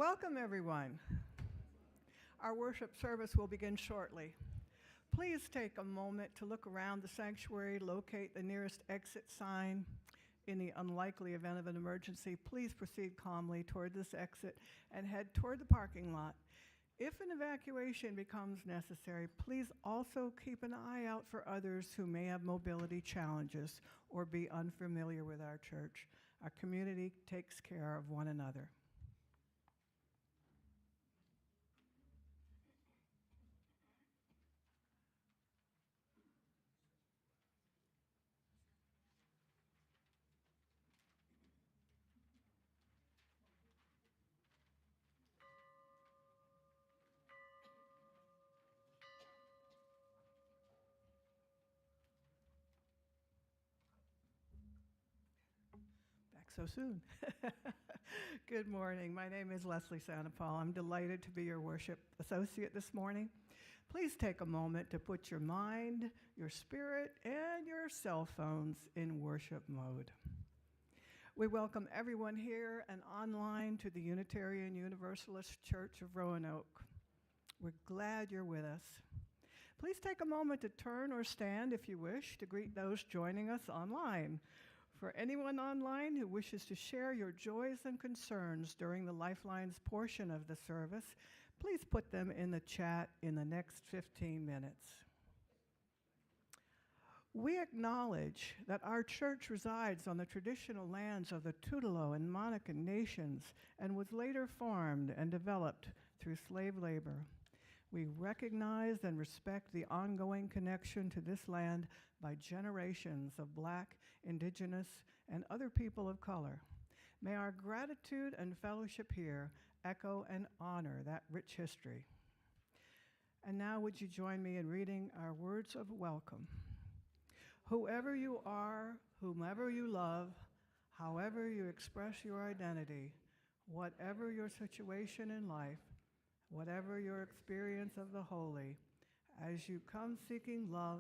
Welcome, everyone. Our worship service will begin shortly. Please take a moment to look around the sanctuary, locate the nearest exit sign. In the unlikely event of an emergency, please proceed calmly toward this exit and head toward the parking lot. If an evacuation becomes necessary, please also keep an eye out for others who may have mobility challenges or be unfamiliar with our church. Our community takes care of one another. Back so soon. Good morning. My name is Leslie Sandoval. I'm delighted to be your worship associate this morning. Please take a moment to put your mind, your spirit, and your cell phones in worship mode. We welcome everyone here and online to the Unitarian Universalist Church of Roanoke. We're glad you're with us. Please take a moment to turn or stand if you wish to greet those joining us online. For anyone online who wishes to share your joys and concerns during the Lifelines portion of the service, please put them in the chat in the next 15 minutes. We acknowledge that our church resides on the traditional lands of the Tutelo and Monacan nations and was later farmed and developed through slave labor. We recognize and respect the ongoing connection to this land by generations of Black, Indigenous, and other people of color. May our gratitude and fellowship here echo and honor that rich history. And now would you join me in reading our words of welcome. Whoever you are, whomever you love, however you express your identity, whatever your situation in life, whatever your experience of the holy, as you come seeking love,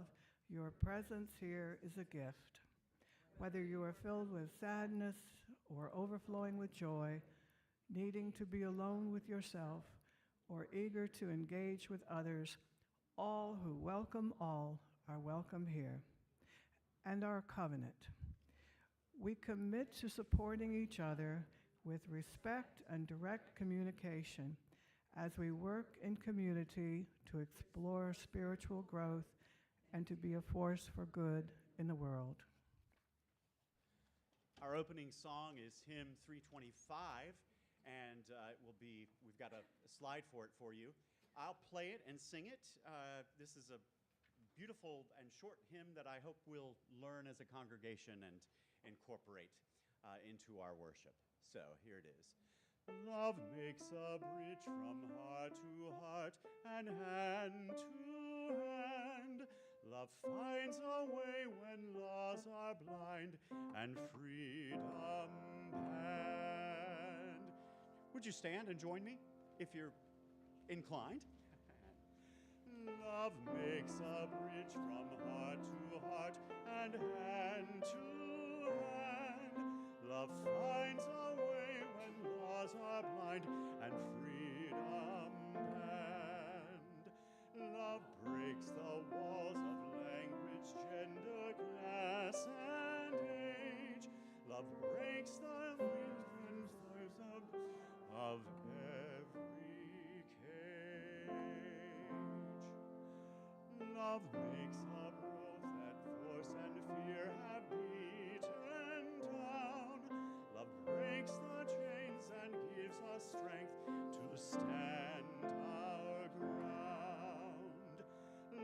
your presence here is a gift. Whether you are filled with sadness or overflowing with joy, needing to be alone with yourself, or eager to engage with others, all who welcome all are welcome here. And our covenant. We commit to supporting each other with respect and direct communication as we work in community to explore spiritual growth and to be a force for good in the world. Our opening song is hymn 325, and we've got a slide for it for you. I'll play it and sing it. This is a beautiful and short hymn that I hope we'll learn as a congregation and incorporate into our worship. So here it is. Love makes a bridge from heart to heart and hand to hand. Love finds a way when laws are blind and freedom banned. Would you stand and join me if you're inclined? Love makes a bridge from heart to heart and hand to hand. Love finds a way when laws are blind and freedom banned. Love breaks the walls of language, gender, class, and age. Love breaks the windows of every cage. Love makes a world that force and fear have beaten down. Love breaks the chains and gives us strength to stand our ground.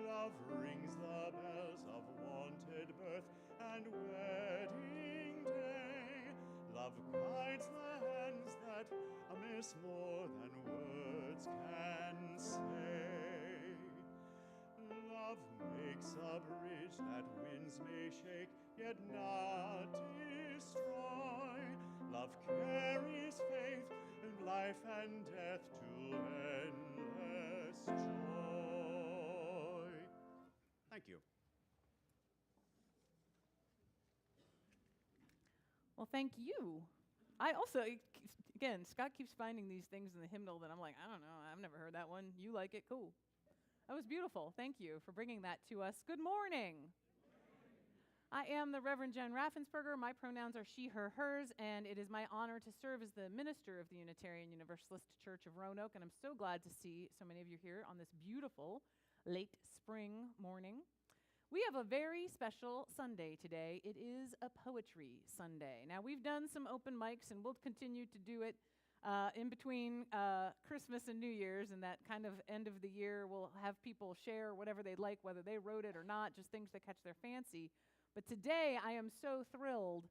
Love rings the bells of wanted birth and wedding day. Love guides the hands that miss more than words can say. Love makes a bridge that winds may shake, yet not destroy. Love carries faith in life and death to endless joy. Thank you. Well, thank you I also, again, Scott keeps finding these things in the hymnal that I'm like, I don't know, I've never heard that one. You like it? Cool. That was beautiful. Thank you for bringing that to us. Good morning. I am the Reverend Jen Raffensperger. My pronouns are she, her, hers, and it is my honor to serve as the minister of the Unitarian Universalist Church of Roanoke, and I'm so glad to see so many of you here on this beautiful late spring morning. We have a very special Sunday today. It is a poetry Sunday. Now, we've done some open mics, and we'll continue to do it in between Christmas and New Year's, and that kind of end of the year, we'll have people share whatever they'd like, whether they wrote it or not, just things that catch their fancy. But today, I am so thrilled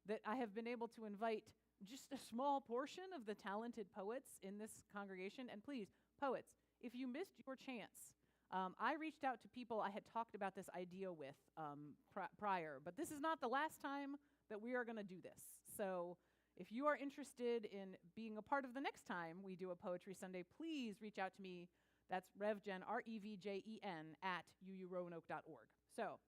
that I have been able to invite just a small portion of the talented poets in this congregation. And please, poets, if you missed your chance, I reached out to people I had talked about this idea with prior, but this is not the last time that we are going to do this. So if you are interested in being a part of the next time we do a Poetry Sunday, please reach out to me. That's RevJen, REVJEN, at uuroanoke.org. So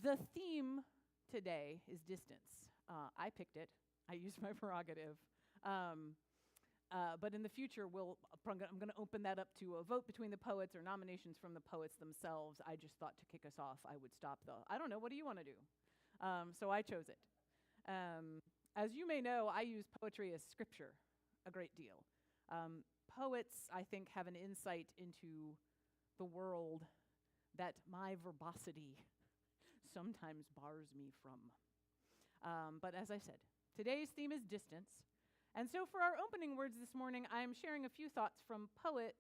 the theme today is distance. I picked it. I used my prerogative. But in the future, I'm going to open that up to a vote between the poets or nominations from the poets themselves. I just thought to kick us off, I would stop I don't know, what do you want to do? So I chose it. As you may know, I use poetry as scripture a great deal. Poets, I think, have an insight into the world that my verbosity sometimes bars me from. But as I said, today's theme is distance. And so for our opening words this morning, I'm sharing a few thoughts from poet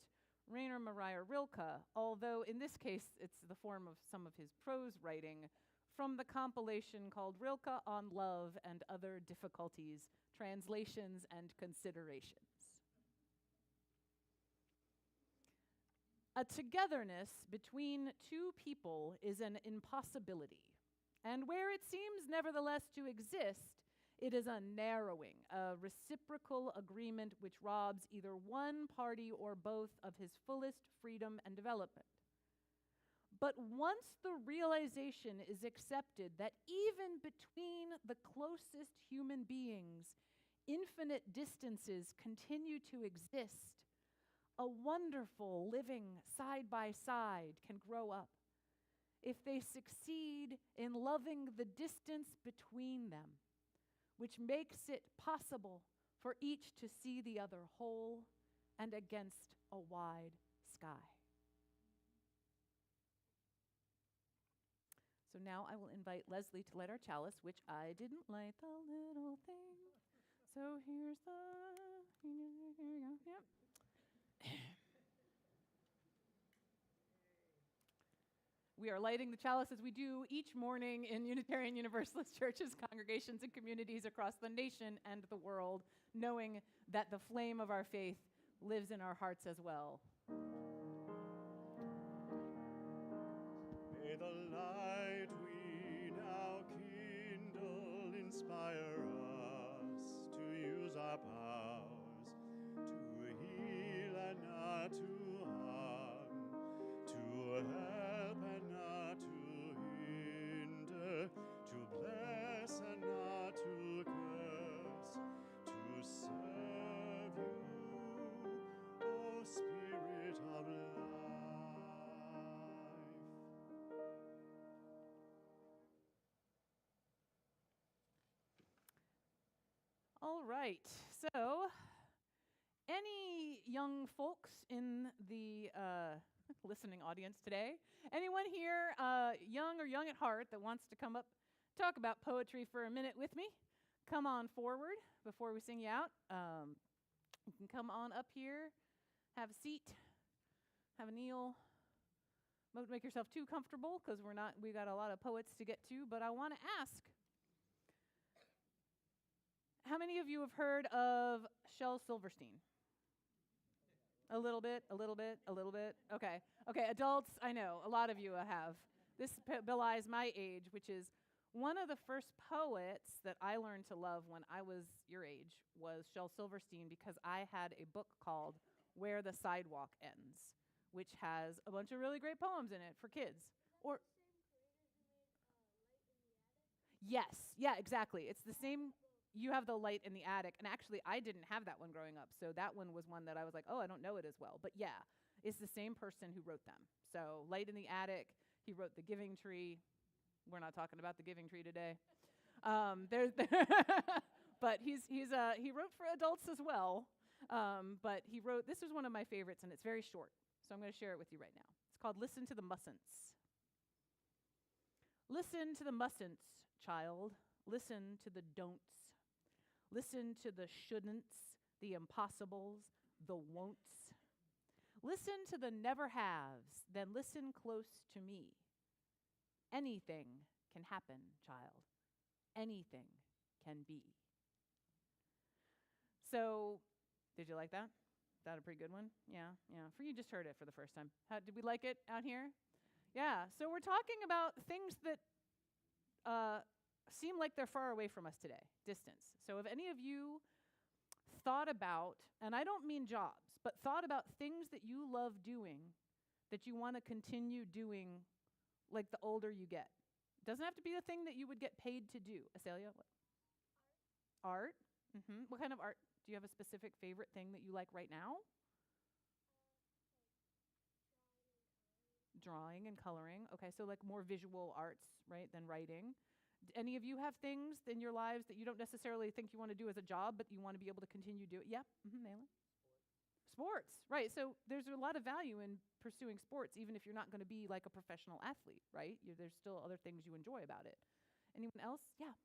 Rainer Maria Rilke, although in this case it's the form of some of his prose writing from the compilation called Rilke on Love and Other Difficulties, Translations and Considerations. A togetherness between two people is an impossibility, and where it seems nevertheless to exist, it is a narrowing, a reciprocal agreement which robs either one party or both of his fullest freedom and development. But once the realization is accepted that even between the closest human beings, infinite distances continue to exist, a wonderful living side by side can grow up if they succeed in loving the distance between them, which makes it possible for each to see the other whole and against a wide sky. So now I will invite Leslie to light our chalice, which I didn't light the little thing. So here's here we go, yep. We are lighting the chalice as we do each morning in Unitarian Universalist churches, congregations, and communities across the nation and the world, knowing that the flame of our faith lives in our hearts as well. May the light we now kindle inspire us to use our powers to heal and not to harm, to help and not to hinder, to bless and not to curse, to serve you, O Spirit of life. All right, so any young folks in the listening audience today? Anyone here young or young at heart that wants to come up, talk about poetry for a minute with me? Come on forward before we sing you out. You can come on up here, have a seat, have a kneel. Don't make yourself too comfortable because we got a lot of poets to get to, but I want to ask, how many of you have heard of Shel Silverstein? A little bit, a little bit, a little bit. Okay, adults, I know, a lot of you have. This belies my age, which is one of the first poets that I learned to love when I was your age was Shel Silverstein, because I had a book called Where the Sidewalk Ends, which has a bunch of really great poems in it for kids. Or yes, yeah, exactly. It's the same. you have the light in the attic. And actually, I didn't have that one growing up. So that one was one that I was like, oh, I don't know it as well. But yeah, it's the same person who wrote them. So Light in the Attic, he wrote The Giving Tree. We're not talking about The Giving Tree today. But he wrote for adults as well. But he wrote, this is one of my favorites, and it's very short. So I'm going to share it with you right now. It's called Listen to the Mustn'ts. Listen to the mustn'ts, child. Listen to the don'ts. Listen to the shouldn'ts, the impossibles, the won'ts. Listen to the never haves, then listen close to me. Anything can happen, child. Anything can be. So, did you like that? Is that a pretty good one? Yeah. For you just heard it for the first time. Did we like it out here? Yeah. So we're talking about things that seem like they're far away from us today, distance. So if any of you thought about, and I don't mean jobs, but thought about things that you love doing that you want to continue doing like the older you get. Doesn't have to be a thing that you would get paid to do. Asalia, what? Art? Mm-hmm. What kind of art? Do you have a specific favorite thing that you like right now? Drawing and coloring. Okay, so like more visual arts, right, than writing. Any of you have things in your lives that you don't necessarily think you want to do as a job, but you want to be able to continue doing? Yep. Malin? Sports, right. So there's a lot of value in pursuing sports, even if you're not going to be like a professional athlete, right? There's still other things you enjoy about it. Anyone else? Yeah.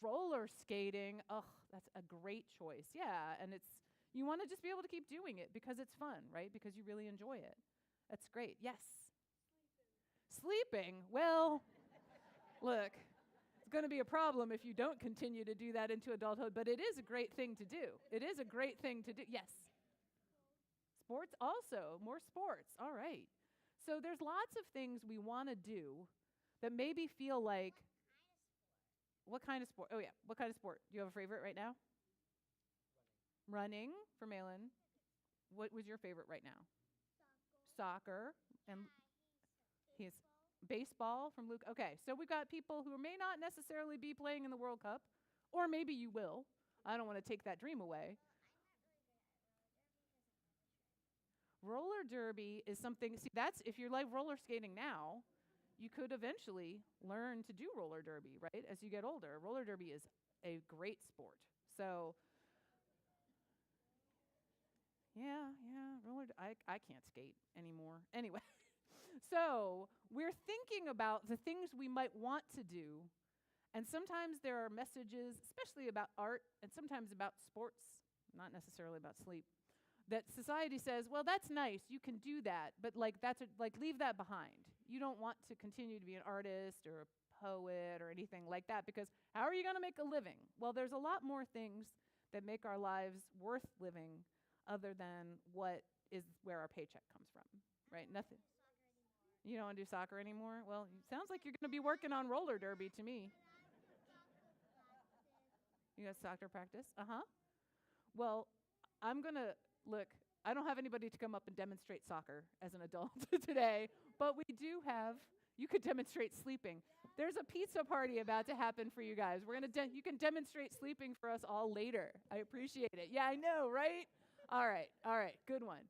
Roller skating. Oh, that's a great choice. Yeah, and you want to just be able to keep doing it because it's fun, right? Because you really enjoy it. That's great. Yes. Sleeping. Well, look, it's going to be a problem if you don't continue to do that into adulthood, but it is a great thing to do. It is a great thing to do. Yes. Sports also. More sports. All right. So there's lots of things we want to do that maybe feel like, what kind of sport? Oh, yeah. What kind of sport? Do you have a favorite right now? Running for Malin. What was your favorite right now? Soccer. And he's baseball from Luke. Okay, so we've got people who may not necessarily be playing in the World Cup, or maybe you will. I don't want to take that dream away. Roller derby is something, see, that's, if you're like roller skating now, you could eventually learn to do roller derby, right, as you get older. Roller derby is a great sport. So, yeah, I can't skate anymore. Anyway, so we're thinking about the things we might want to do, and sometimes there are messages, especially about art, and sometimes about sports, not necessarily about sleep, that society says, well, that's nice, you can do that, but like leave that behind. You don't want to continue to be an artist or a poet or anything like that, because how are you going to make a living? Well, there's a lot more things that make our lives worth living other than what is where our paycheck comes from, right? Nothing. You don't want to do soccer anymore? Well, it sounds like you're going to be working on roller derby to me. You got soccer practice? Uh-huh. Well, I'm going to, look, I don't have anybody to come up and demonstrate soccer as an adult today, but we do have, you could demonstrate sleeping. There's a pizza party about to happen for you guys. You can demonstrate sleeping for us all later. I appreciate it. Yeah, I know, right? All right, good one.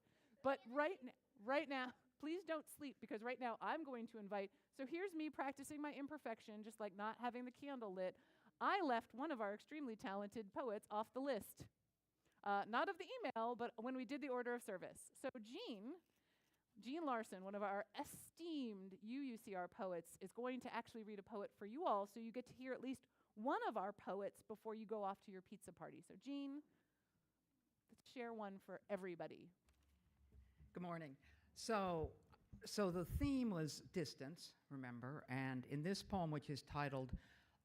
But right now, please don't sleep, because right now I'm going to invite, so here's me practicing my imperfection, just like not having the candle lit. I left one of our extremely talented poets off the list. Not of the email, but when we did the order of service. So Jean Larson, one of our esteemed UUCR poets, is going to actually read a poet for you all, so you get to hear at least one of our poets before you go off to your pizza party. So Jean, let's share one for everybody. Good morning. So the theme was distance, remember, and in this poem, which is titled,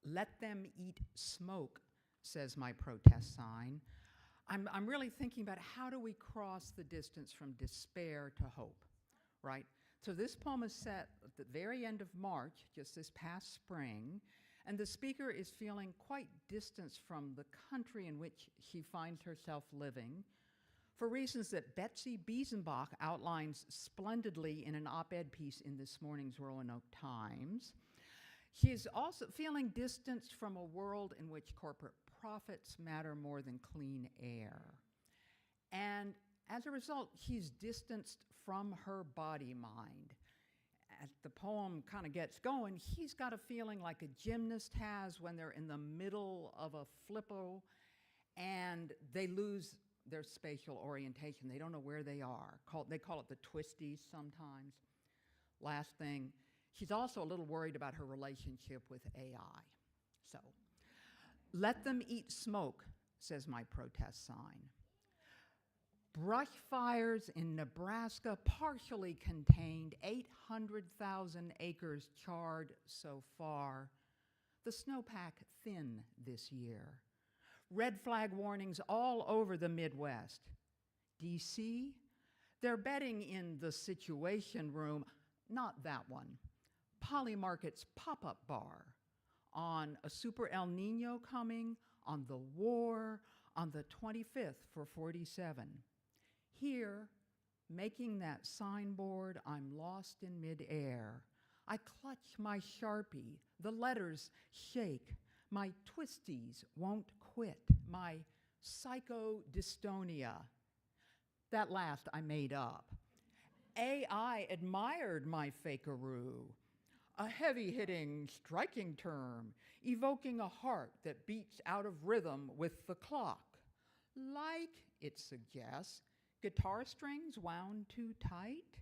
"Let Them Eat Smoke," says my protest sign, I'm really thinking about how do we cross the distance from despair to hope, right? So this poem is set at the very end of March, just this past spring, and the speaker is feeling quite distant from the country in which she finds herself living, for reasons that Betsy Biesenbach outlines splendidly in an op-ed piece in this morning's Roanoke Times. She is also feeling distanced from a world in which corporate profits matter more than clean air. And as a result, she's distanced from her body mind. As the poem kind of gets going, he's got a feeling like a gymnast has when they're in the middle of a flippo and they lose their spatial orientation. They don't know where they are. They call it the twisties sometimes. Last thing, she's also a little worried about her relationship with AI. So, let them eat smoke, says my protest sign. Brush fires in Nebraska partially contained 800,000 acres charred so far. The snowpack thin this year. Red flag warnings all over the Midwest. DC, they're betting in the Situation Room, not that one, Polymarket's pop-up bar, on a super El Nino coming, on the war, on the 25th for 47. Here, making that signboard, I'm lost in midair. I clutch my Sharpie, the letters shake, my twisties won't quit, my psychodystonia. That last I made up. AI admired my fakeroo, a heavy-hitting, striking term, evoking a heart that beats out of rhythm with the clock. Like, it suggests, guitar strings wound too tight?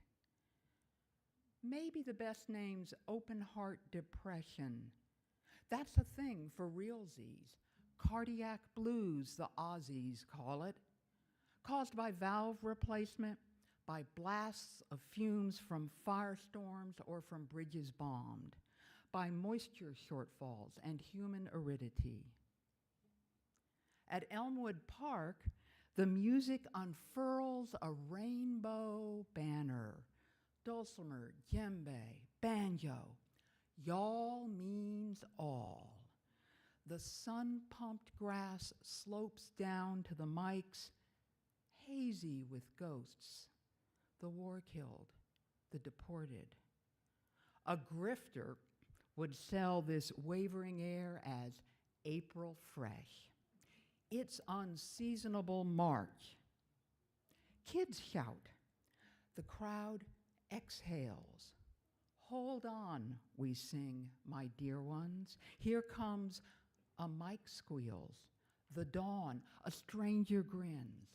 Maybe the best name's open heart depression. That's a thing for realsies. Cardiac blues, the Aussies call it, caused by valve replacement, by blasts of fumes from firestorms or from bridges bombed, by moisture shortfalls and human aridity. At Elmwood Park, the music unfurls a rainbow banner. Dulcimer, djembe, banjo. Y'all means all. The sun-pumped grass slopes down to the mics, hazy with ghosts. The war killed, the deported. A grifter would sell this wavering air as April fresh. It's unseasonable March. Kids shout. The crowd exhales. Hold on, we sing, my dear ones. Here comes a mic squeals. The dawn, a stranger grins.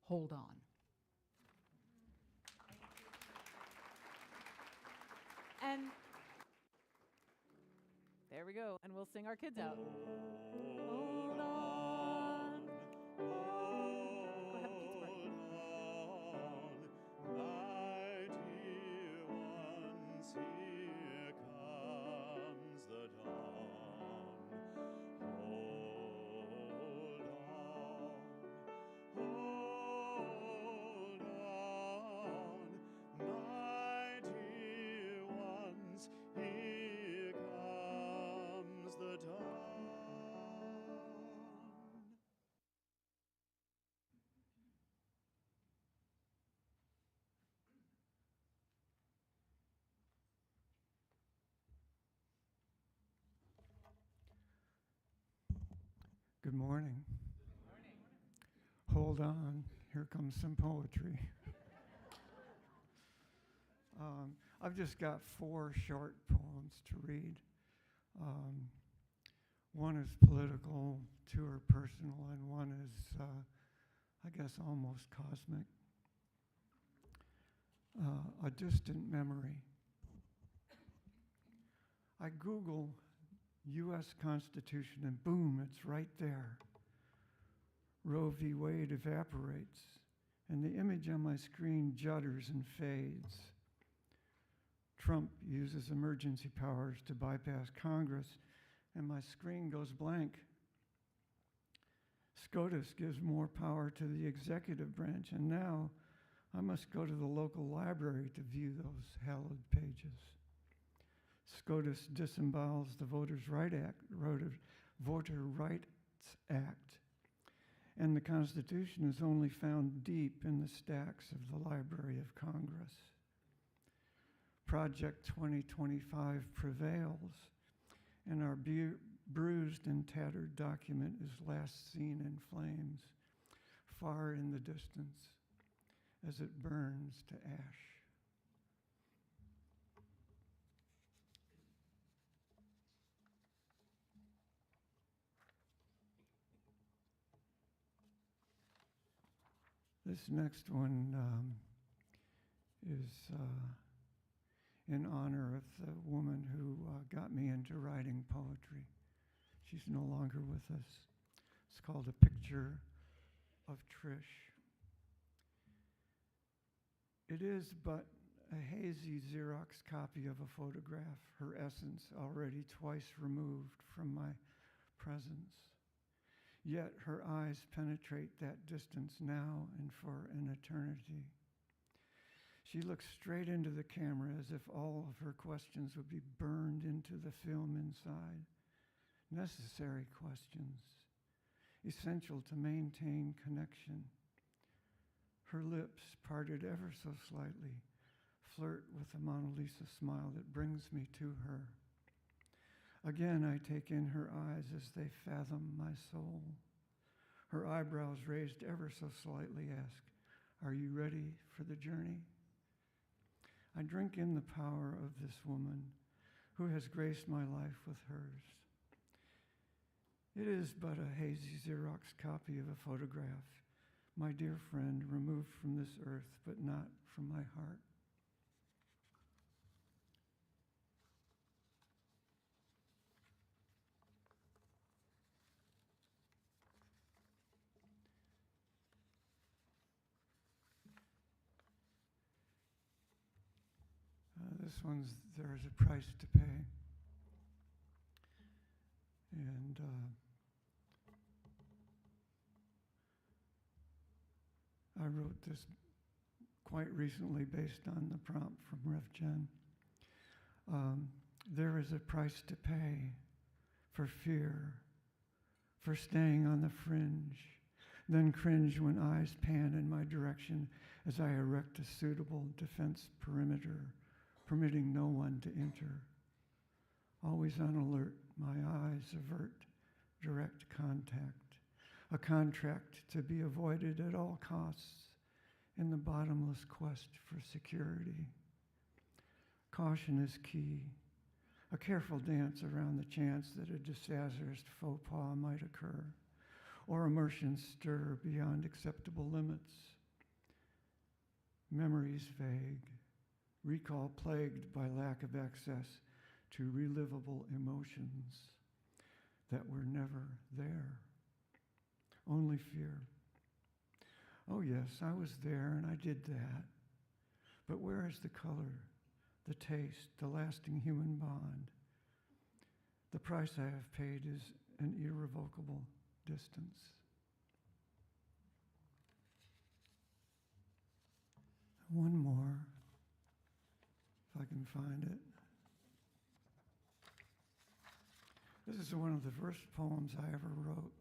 Hold on. And there we go. And we'll sing our kids out. Hold on. Go have a pizza party. My dear ones, here comes the dawn. Hold on, my dear ones, here comes the dawn. Good morning. Hold on, here comes some poetry. I've just got 4 short poems to read. One is political, 2 are personal, and one is, I guess, almost cosmic. A distant memory. I Google U.S. Constitution and boom, it's right there. Roe v. Wade evaporates and the image on my screen judders and fades. Trump uses emergency powers to bypass Congress and my screen goes blank. SCOTUS gives more power to the executive branch and now I must go to the local library to view those hallowed pages. SCOTUS disembowels the Voter Rights Act, and the Constitution is only found deep in the stacks of the Library of Congress. Project 2025 prevails, and our bruised and tattered document is last seen in flames, far in the distance, as it burns to ash. This next one is in honor of the woman who got me into writing poetry. She's no longer with us. It's called A Picture of Trish. It is but a hazy Xerox copy of a photograph, her essence already twice removed from my presence. Yet her eyes penetrate that distance now and for an eternity. She looks straight into the camera as if all of her questions would be burned into the film inside. Necessary questions, essential to maintain connection. Her lips, parted ever so slightly, flirt with the Mona Lisa smile that brings me to her. Again, I take in her eyes as they fathom my soul. Her eyebrows raised ever so slightly ask, "Are you ready for the journey?" I drink in the power of this woman who has graced my life with hers. It is but a hazy Xerox copy of a photograph, my dear friend, removed from this earth, but not from my heart. This one's There is a Price to Pay. And I wrote this quite recently based on the prompt from Rev Jen. There is a price to pay for fear, for staying on the fringe, then cringe when eyes pan in my direction as I erect a suitable defense perimeter, permitting no one to enter. Always on alert, my eyes avert direct contact, a contract to be avoided at all costs in the bottomless quest for security. Caution is key, a careful dance around the chance that a disastrous faux pas might occur, or emotions stir beyond acceptable limits. Memories vague, recall plagued by lack of access to relivable emotions that were never there. Only fear. Oh yes, I was there and I did that. But where is the color, the taste, the lasting human bond? The price I have paid is an irrevocable distance. One more, if I can find it. This is one of the first poems I ever wrote.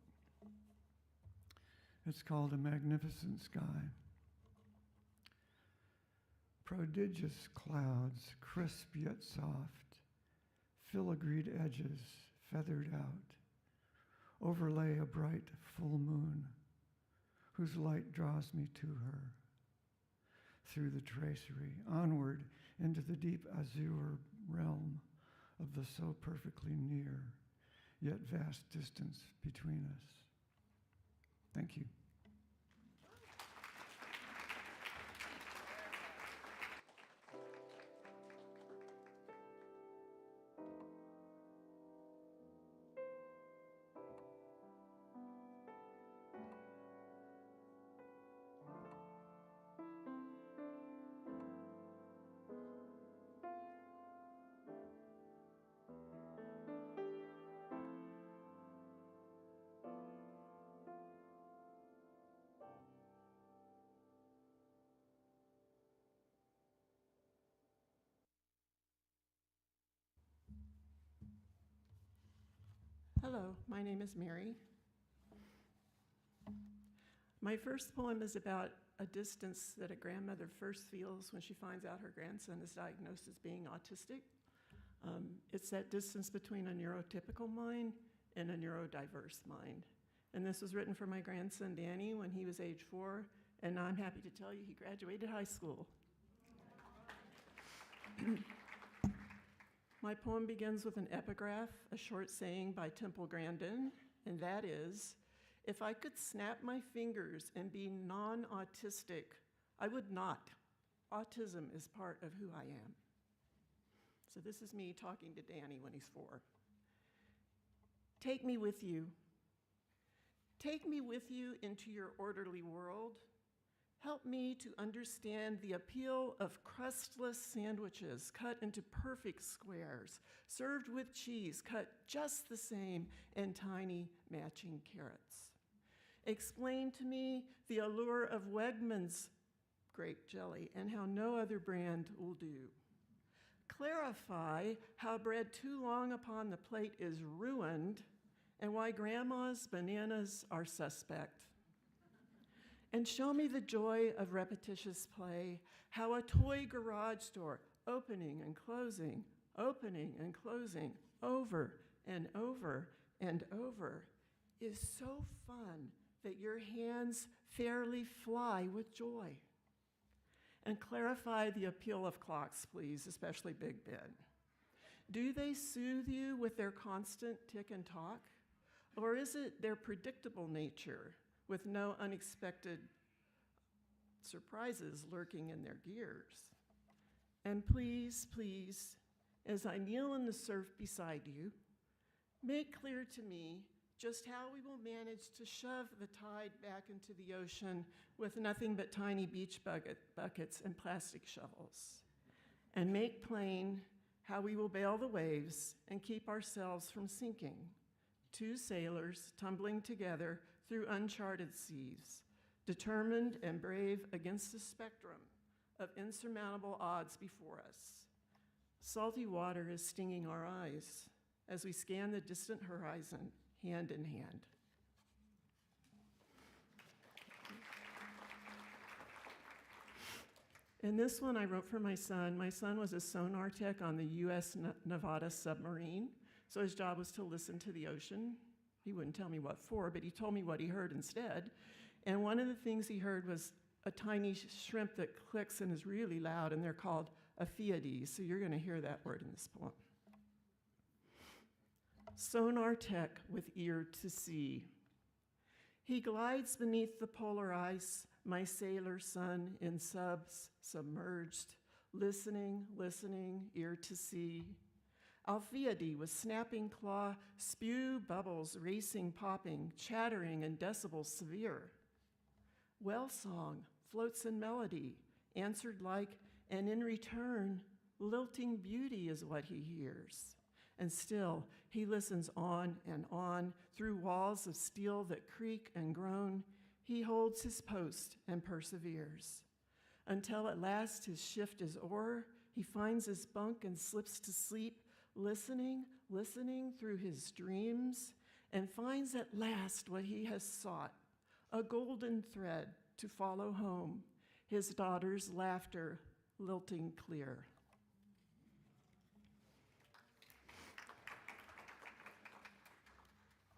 It's called A Magnificent Sky. Prodigious clouds, crisp yet soft, filigreed edges feathered out, overlay a bright full moon whose light draws me to her. Through the tracery, onward into the deep azure realm of the so perfectly near, yet vast distance between us. Thank you. Hello, my name is Mary. My first poem is about a distance that a grandmother first feels when she finds out her grandson is diagnosed as being autistic. It's that distance between a neurotypical mind and a neurodiverse mind. And this was written for my grandson, Danny, when he was age 4, and I'm happy to tell you he graduated high school. My poem begins with an epigraph, a short saying by Temple Grandin, and that is, if I could snap my fingers and be non-autistic, I would not. Autism is part of who I am. So this is me talking to Danny when he's 4. Take me with you. Take me with you into your orderly world. Help me to understand the appeal of crustless sandwiches cut into perfect squares, served with cheese cut just the same, and tiny matching carrots. Explain to me the allure of Wegmans grape jelly and how no other brand will do. Clarify how bread too long upon the plate is ruined and why grandma's bananas are suspect. And show me the joy of repetitious play, how a toy garage door opening and closing, over and over and over is so fun that your hands fairly fly with joy. And clarify the appeal of clocks, please, especially Big Ben. Do they soothe you with their constant tick and talk? Or is it their predictable nature with no unexpected surprises lurking in their gears? And please, please, as I kneel in the surf beside you, make clear to me just how we will manage to shove the tide back into the ocean with nothing but tiny beach buckets and plastic shovels. And make plain how we will bail the waves and keep ourselves from sinking. 2 sailors tumbling together through uncharted seas, determined and brave against the spectrum of insurmountable odds before us. Salty water is stinging our eyes as we scan the distant horizon, hand in hand. And this one I wrote for my son. My son was a sonar tech on the U.S. Nevada submarine, so his job was to listen to the ocean. He wouldn't tell me what for, but he told me what he heard instead. And one of the things he heard was a tiny shrimp that clicks and is really loud, and they're called Aphiades, so you're going to hear that word in this poem. Sonar tech with ear to sea. He glides beneath the polar ice, my sailor son in subs, submerged, listening, ear to sea. Alphiade with snapping claw, spew bubbles, racing, popping, chattering in decibels severe. Well song floats in melody, answered like, and in return, lilting beauty is what he hears. And still, he listens on and on through walls of steel that creak and groan. He holds his post and perseveres. Until at last his shift is o'er, he finds his bunk and slips to sleep, listening through his dreams, and finds at last what he has sought, a golden thread to follow home, his daughter's laughter lilting clear.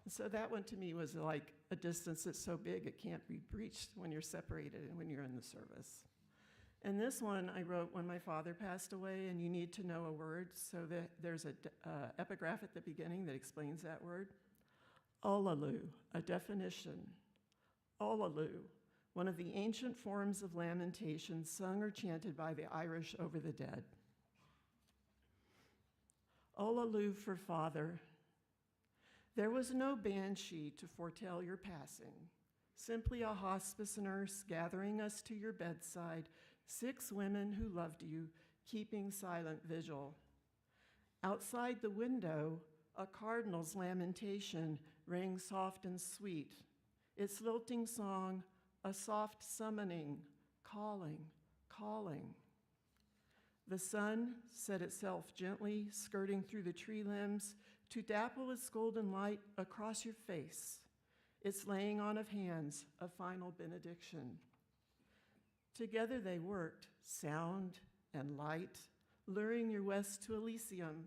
So that one to me was like a distance that's so big it can't be breached when you're separated and when you're in the service. And this one I wrote when my father passed away, and you need to know a word, so that there's an epigraph at the beginning that explains that word. Olalu, a definition. Olalu, one of the ancient forms of lamentation sung or chanted by the Irish over the dead. Olalu for father. There was no banshee to foretell your passing, simply a hospice nurse gathering us to your bedside, 6 women who loved you, keeping silent vigil. Outside the window, a cardinal's lamentation rang soft and sweet, its lilting song, a soft summoning, calling, calling. The sun set itself gently, skirting through the tree limbs, to dapple its golden light across your face, its laying on of hands, a final benediction. Together they worked, sound and light, luring your west to Elysium,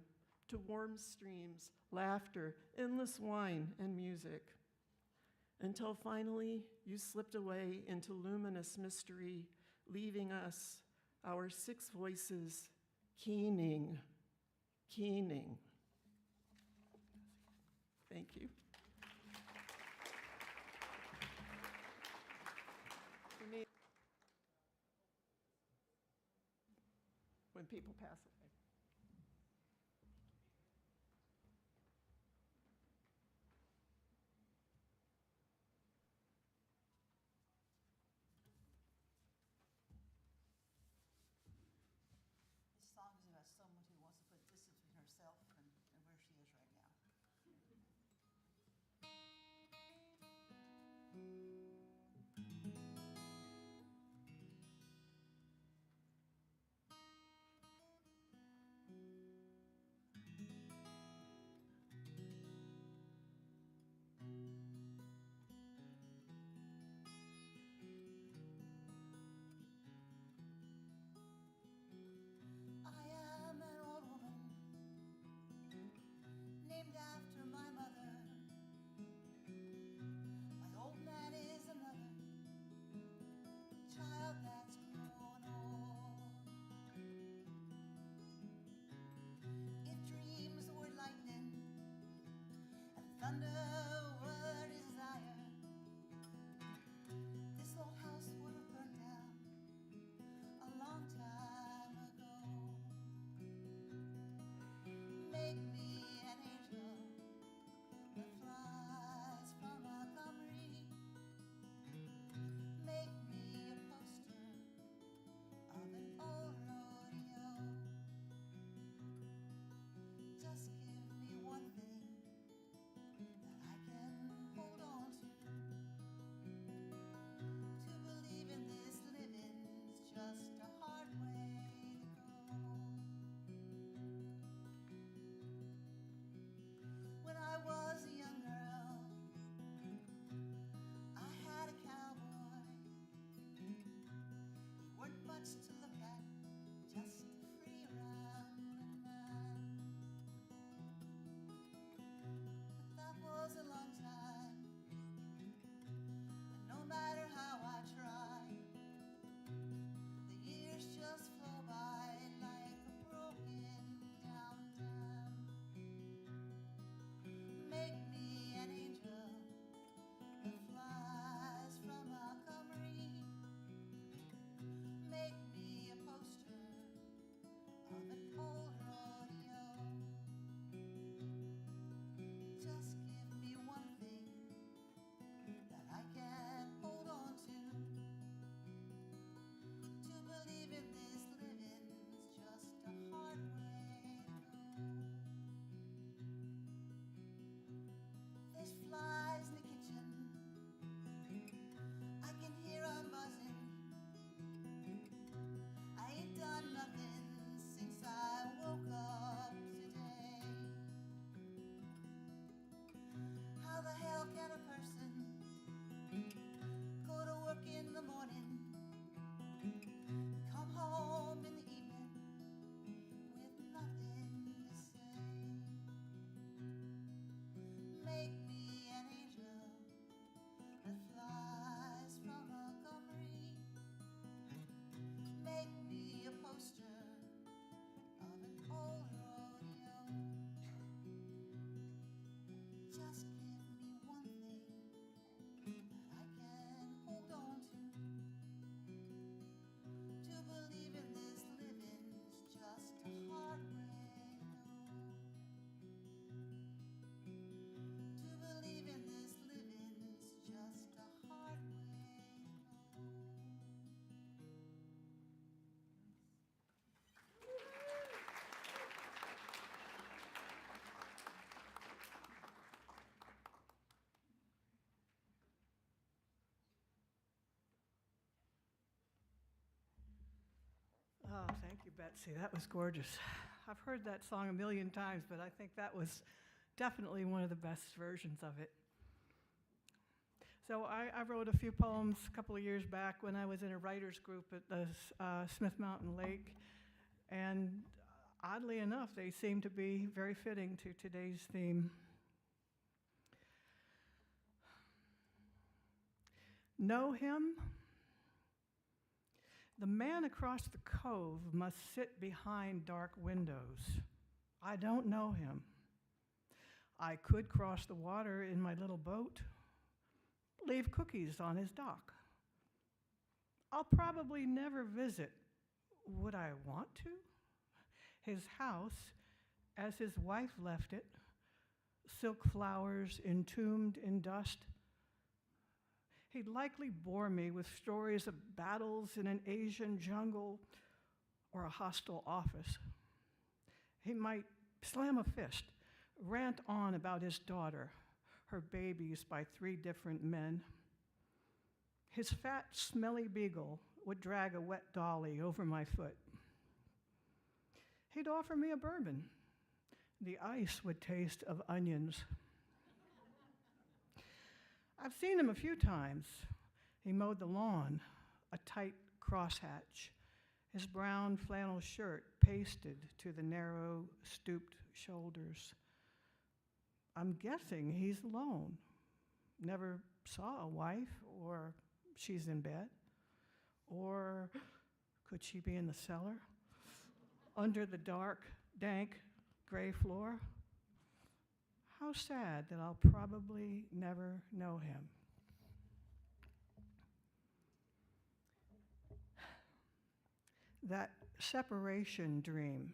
to warm streams, laughter, endless wine, and music. Until finally you slipped away into luminous mystery, leaving us, our 6 voices, keening. Thank you. When people pass away. This song is about someone who wants to put distance between herself and where she is right now. I am an old woman named after my mother. My old man is another child that's grown old. If dreams were lightning and thunder were desire, this old house would have burned down a long time ago. Make me an angel that flies from Montgomery. Make me a poster of an old rodeo. Just give me one thing that I can hold on to believe in this living's just a hard way to go. When I was a young girl, I had a cowboy. He weren't much to look at, just a free rounding man. But that was a long time, and no matter how I try, the years just flow by like a broken down dam. Make me an angel that flies from Montgomery. Make me a poster of an old rodeo. Just give me one thing that I can hold on to believe in this living's just a hard way to go. There's flies in the kitchen, I can hear 'em buzzing. I ain't done nothing since I woke up today. How the hell can a person go to work in the morning, come home in the evening with nothing to say? Make me an angel that flies from Montgomery. Make me a poster of an old rodeo. Just give me one thing that I can hold on to believe in this living's just a hard way to believe in this living's just a hard way to go. Oh, thank you, Betsy. That was gorgeous. I've heard that song a million times, but I think that was definitely one of the best versions of it. So I wrote a few poems a couple of years back when I was in a writers group at the Smith Mountain Lake, and Oddly enough, they seem to be very fitting to today's theme. Know him? The man across the cove must sit behind dark windows. I don't know him. I could cross the water in my little boat, leave cookies on his dock. I'll probably never visit. Would I want to? His house, as his wife left it, silk flowers entombed in dust. He'd likely bore me with stories of battles in an Asian jungle or a hostile office. He might slam a fist, rant on about his daughter, her babies by 3 different men. His fat, smelly beagle would drag a wet dolly over my foot. He'd offer me a bourbon. The ice would taste of onions. I've seen him a few times. He mowed the lawn, a tight crosshatch, his brown flannel shirt pasted to the narrow, stooped shoulders. I'm guessing he's alone. Never saw a wife, or she's in bed, or could she be in the cellar? Under the dark, dank, gray floor? How sad that I'll probably never know him. That separation dream.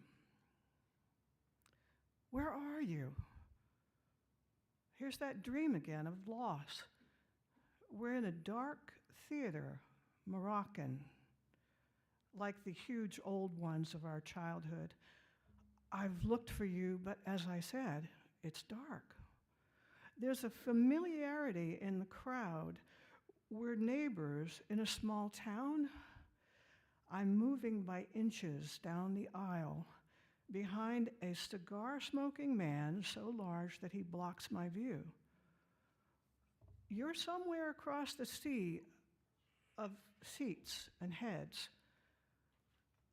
Where are you? Here's that dream again of loss. We're in a dark theater, Moroccan, like the huge old ones of our childhood. I've looked for you, but as I said, it's dark. There's a familiarity in the crowd. We're neighbors in a small town. I'm moving by inches down the aisle behind a cigar-smoking man so large that he blocks my view. You're somewhere across the sea of seats and heads.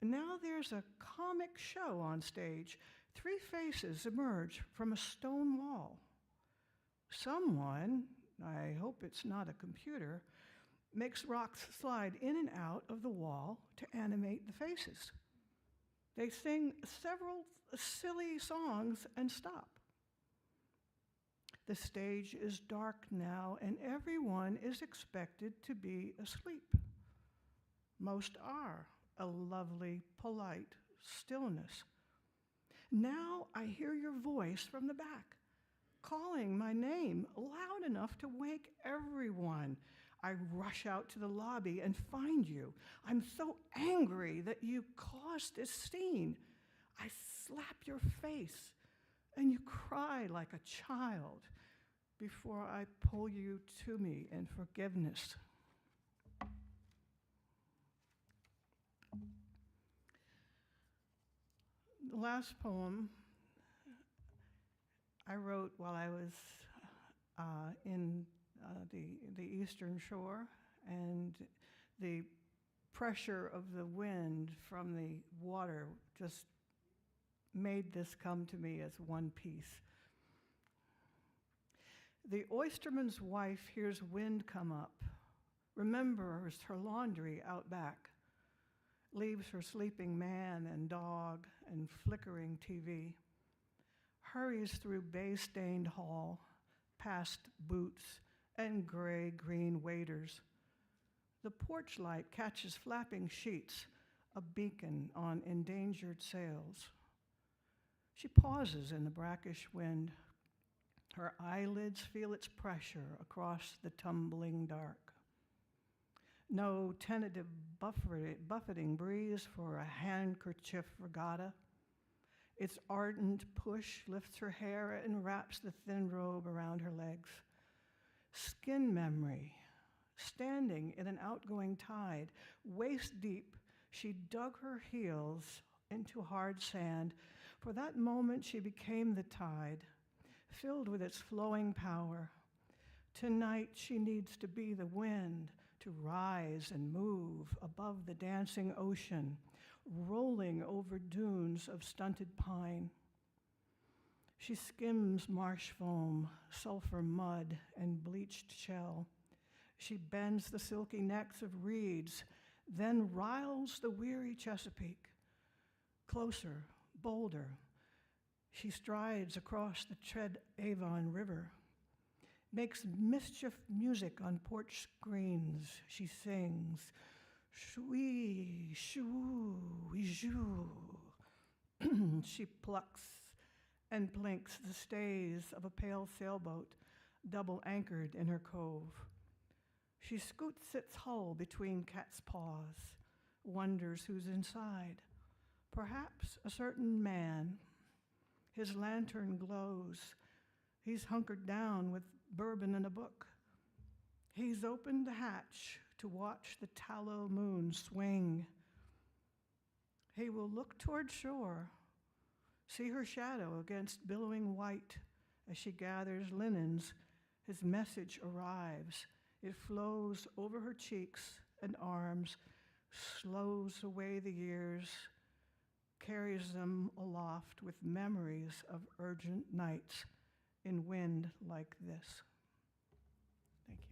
Now there's a comic show on stage. 3 faces emerge from a stone wall. Someone, I hope it's not a computer, makes rocks slide in and out of the wall to animate the faces. They sing several silly songs and stop. The stage is dark now, and everyone is expected to be asleep. Most are. A lovely, polite stillness. Now I hear your voice from the back, calling my name loud enough to wake everyone. I rush out to the lobby and find you. I'm so angry that you caused this scene. I slap your face, and you cry like a child before I pull you to me in forgiveness. The last poem I wrote while I was in the Eastern Shore, and the pressure of the wind from the water just made this come to me as one piece. The oysterman's wife hears wind come up, remembers her laundry out back, leaves her sleeping man and dog and flickering TV, hurries through bay-stained hall, past boots and gray-green waiters. The porch light catches flapping sheets, a beacon on endangered sails. She pauses in the brackish wind. Her eyelids feel its pressure across the tumbling dark. No tentative buffeting breeze for a handkerchief regatta. Its ardent push lifts her hair and wraps the thin robe around her legs. Skin memory, standing in an outgoing tide, waist deep, she dug her heels into hard sand. For that moment she became the tide, filled with its flowing power. Tonight she needs to be the wind, to rise and move above the dancing ocean, rolling over dunes of stunted pine. She skims marsh foam, sulfur mud, and bleached shell. She bends the silky necks of reeds, then riles the weary Chesapeake. Closer, bolder, she strides across the Tread Avon River, makes mischief music on porch screens. She sings, shwee, shoo, shoo. She plucks and plinks the stays of a pale sailboat double anchored in her cove. She scoots its hull between cat's paws, wonders who's inside. Perhaps a certain man. His lantern glows. He's hunkered down with bourbon and a book. He's opened the hatch to watch the tallow moon swing. He will look toward shore, see her shadow against billowing white as she gathers linens. His message arrives. It flows over her cheeks and arms, slows away the years, carries them aloft with memories of urgent nights in wind like this. Thank you.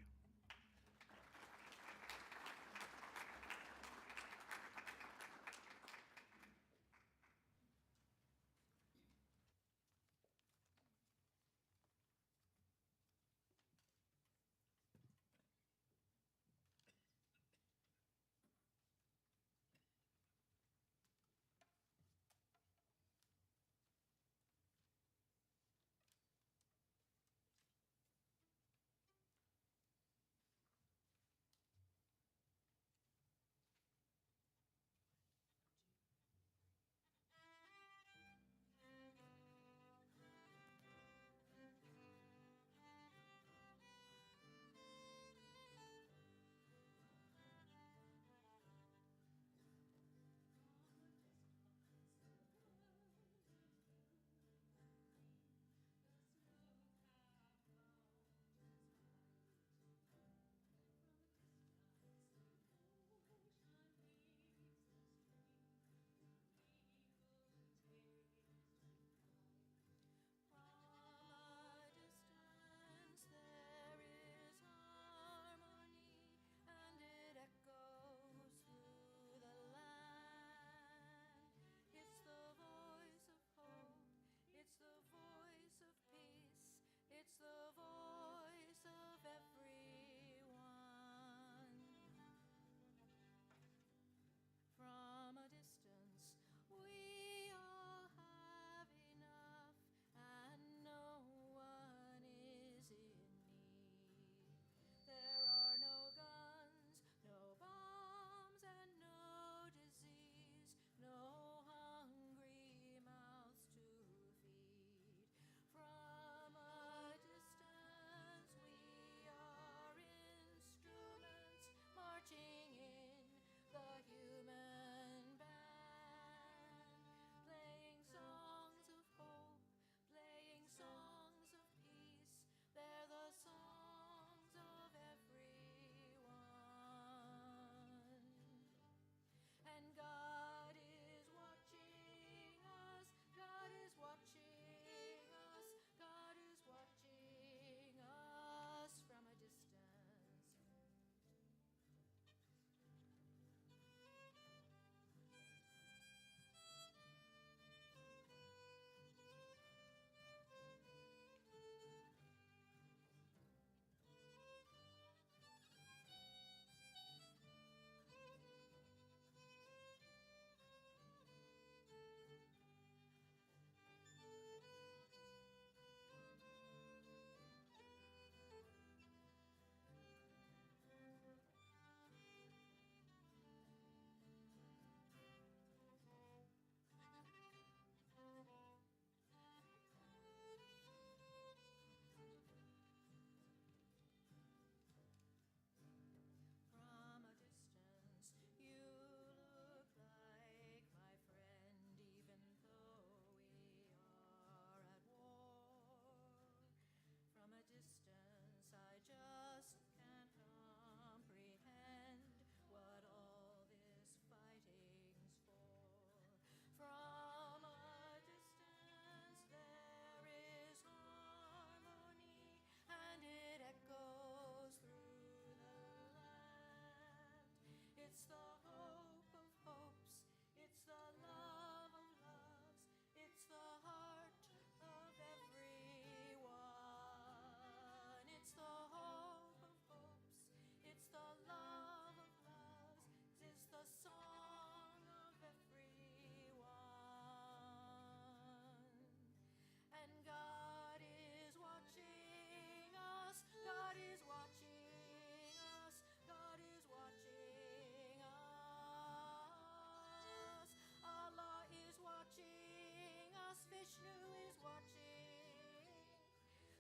Vishnu is watching.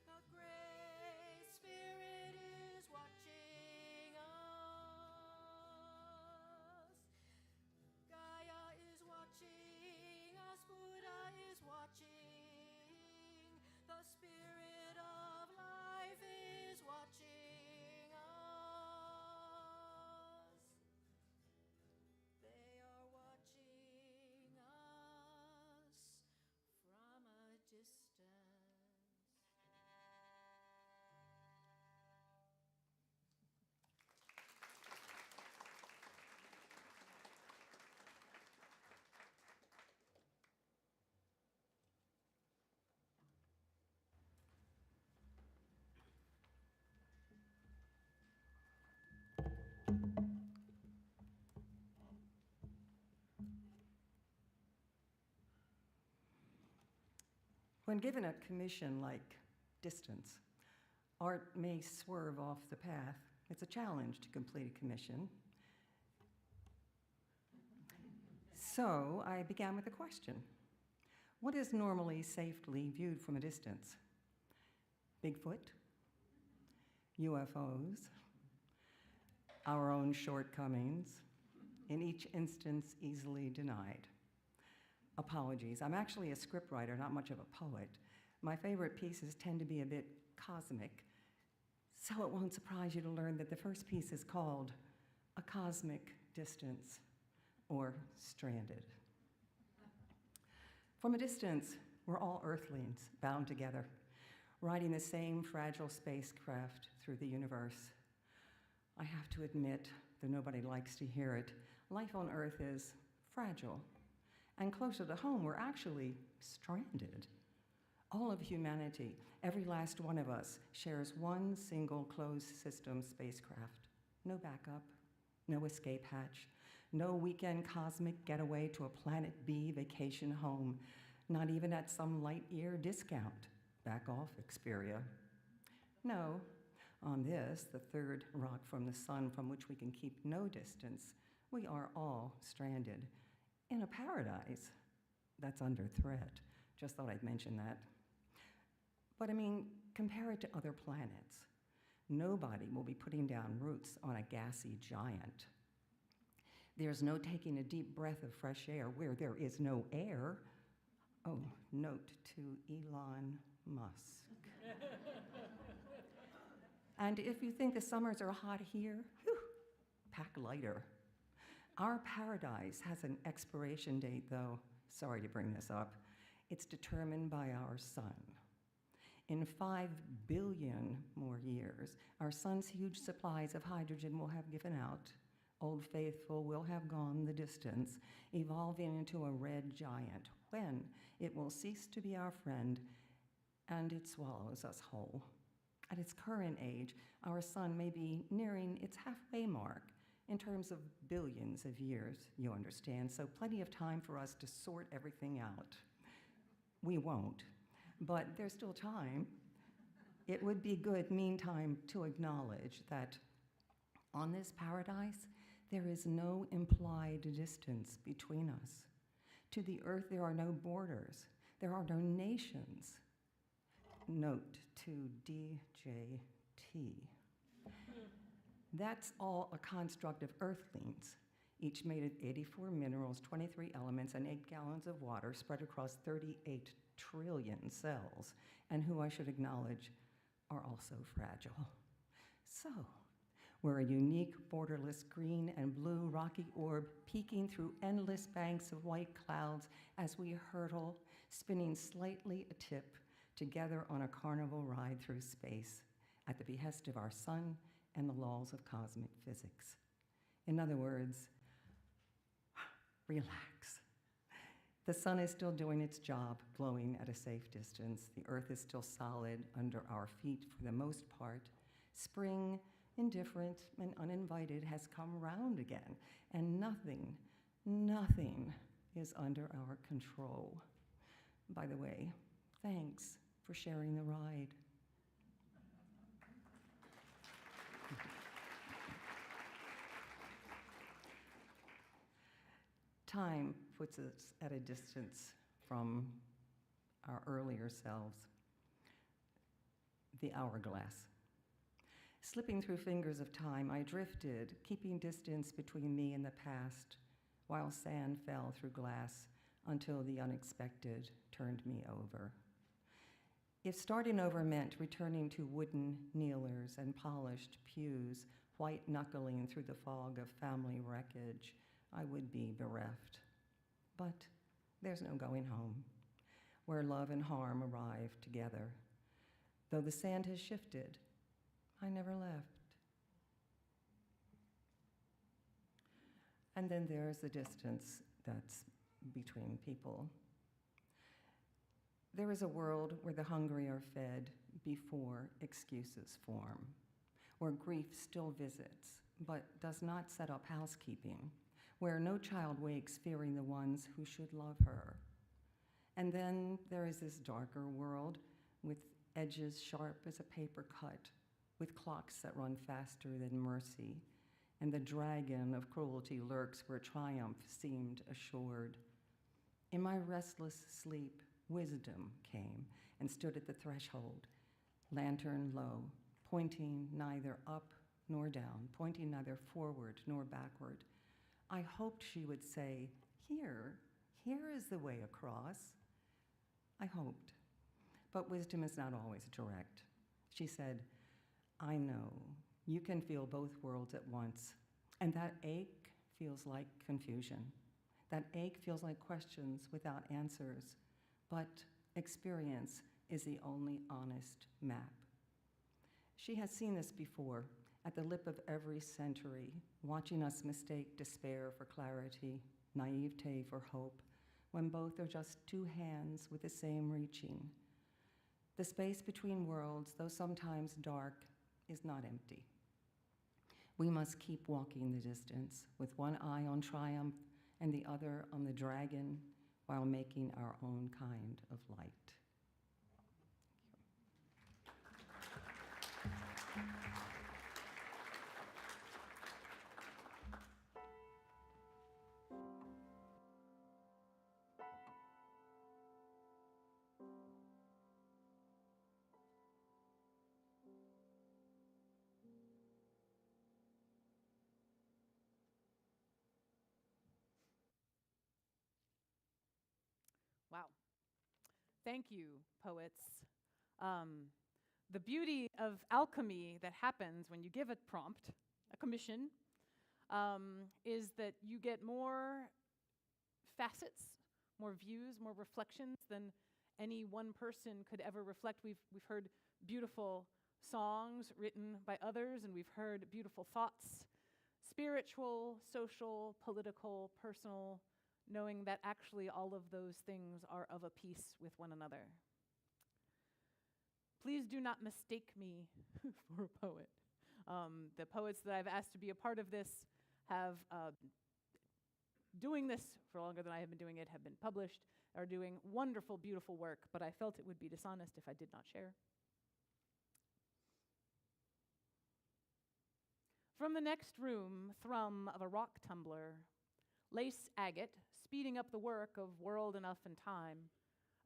A great spirit is watching us. Gaia is watching us. Buddha is watching. The spirit of life is watching us. They are watching us from a distance. When given a commission like distance, art may swerve off the path. It's a challenge to complete a commission. So I began with a question. What is normally safely viewed from a distance? Bigfoot? UFOs? Our own shortcomings? In each instance, easily denied. Apologies. I'm actually a scriptwriter, not much of a poet. My favorite pieces tend to be a bit cosmic, so it won't surprise you to learn that the first piece is called A Cosmic Distance, or Stranded. From a distance, we're all earthlings bound together, riding the same fragile spacecraft through the universe. I have to admit, though nobody likes to hear it, life on Earth is fragile. And closer to home, we're actually stranded. All of humanity, every last one of us, shares one single closed system spacecraft. No backup, no escape hatch, no weekend cosmic getaway to a planet B vacation home, not even at some light year discount. Back off, Xperia. No, on this, the third rock from the sun from which we can keep no distance, we are all stranded in a paradise that's under threat. Just thought I'd mention that. But I mean, compare it to other planets. Nobody will be putting down roots on a gassy giant. There's no taking a deep breath of fresh air where there is no air. Oh, note to Elon Musk. And if you think the summers are hot here, whew, pack lighter. Our paradise has an expiration date, though. Sorry to bring this up. It's determined by our sun. In 5 billion more years, our sun's huge supplies of hydrogen will have given out. Old Faithful will have gone the distance, evolving into a red giant, when it will cease to be our friend and it swallows us whole. At its current age, our sun may be nearing its halfway mark, in terms of billions of years, you understand, so plenty of time for us to sort everything out. We won't, but there's still time. It would be good, meantime, to acknowledge that on this paradise, there is no implied distance between us. To the earth, there are no borders. There are no nations. Note to DJT. That's all a construct of earthlings, each made of 84 minerals, 23 elements, and 8 gallons of water spread across 38 trillion cells, and who I should acknowledge are also fragile. So, we're a unique, borderless green and blue rocky orb peeking through endless banks of white clouds as we hurtle, spinning slightly atip, together on a carnival ride through space at the behest of our sun and the laws of cosmic physics. In other words, relax. The sun is still doing its job, glowing at a safe distance. The earth is still solid under our feet for the most part. Spring, indifferent and uninvited, has come round again, and nothing is under our control. By the way, thanks for sharing the ride. Time puts us at a distance from our earlier selves. The hourglass. Slipping through fingers of time, I drifted, keeping distance between me and the past, while sand fell through glass until the unexpected turned me over. If starting over meant returning to wooden kneelers and polished pews, white-knuckling through the fog of family wreckage, I would be bereft. But there's no going home, where love and harm arrive together. Though the sand has shifted, I never left. And then there's the distance that's between people. There is a world where the hungry are fed before excuses form, where grief still visits but does not set up housekeeping, where no child wakes fearing the ones who should love her. And then there is this darker world with edges sharp as a paper cut, with clocks that run faster than mercy, and the dragon of cruelty lurks where triumph seemed assured. In my restless sleep, wisdom came and stood at the threshold, lantern low, pointing neither up nor down, pointing neither forward nor backward. I hoped she would say, here is the way across. I hoped, but wisdom is not always direct. She said, I know, you can feel both worlds at once, and that ache feels like confusion. That ache feels like questions without answers, but experience is the only honest map. She has seen this before, at the lip of every century, watching us mistake despair for clarity, naivete for hope, when both are just two hands with the same reaching. The space between worlds, though sometimes dark, is not empty. We must keep walking the distance, with one eye on triumph and the other on the dragon, while making our own kind of light. Wow. Thank you, poets. The beauty of alchemy that happens when you give a prompt, a commission, is that you get more facets, more views, more reflections than any one person could ever reflect. We've heard beautiful songs written by others, and we've heard beautiful thoughts, spiritual, social, political, personal, knowing that actually all of those things are of a piece with one another. Please do not mistake me for a poet. The poets that I've asked to be a part of this have, doing this for longer than I have been doing it, have been published, are doing wonderful, beautiful work, but I felt it would be dishonest if I did not share. From the next room, thrum of a rock tumbler, lace agate, speeding up the work of world enough and time,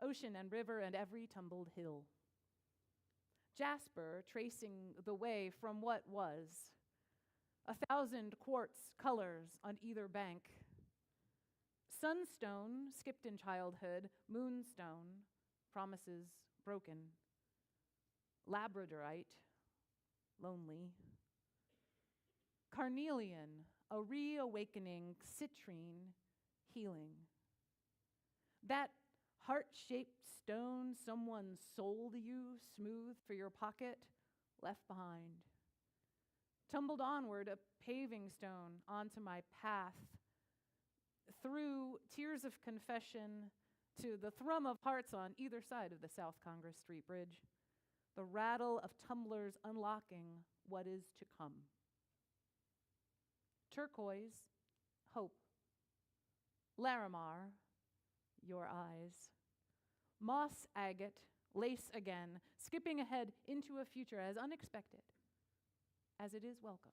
ocean and river and every tumbled hill. Jasper tracing the way from what was, 1,000 quartz colors on either bank. Sunstone, skipped in childhood, moonstone, promises broken. Labradorite, lonely. Carnelian, a reawakening, citrine, healing. That heart-shaped stone someone sold you, smooth for your pocket, left behind. Tumbled onward, a paving stone onto my path, through tears of confession to the thrum of hearts on either side of the South Congress Street Bridge, the rattle of tumblers unlocking what is to come. Turquoise, hope. Larimar, your eyes. Moss agate, lace again, skipping ahead into a future as unexpected as it is welcome.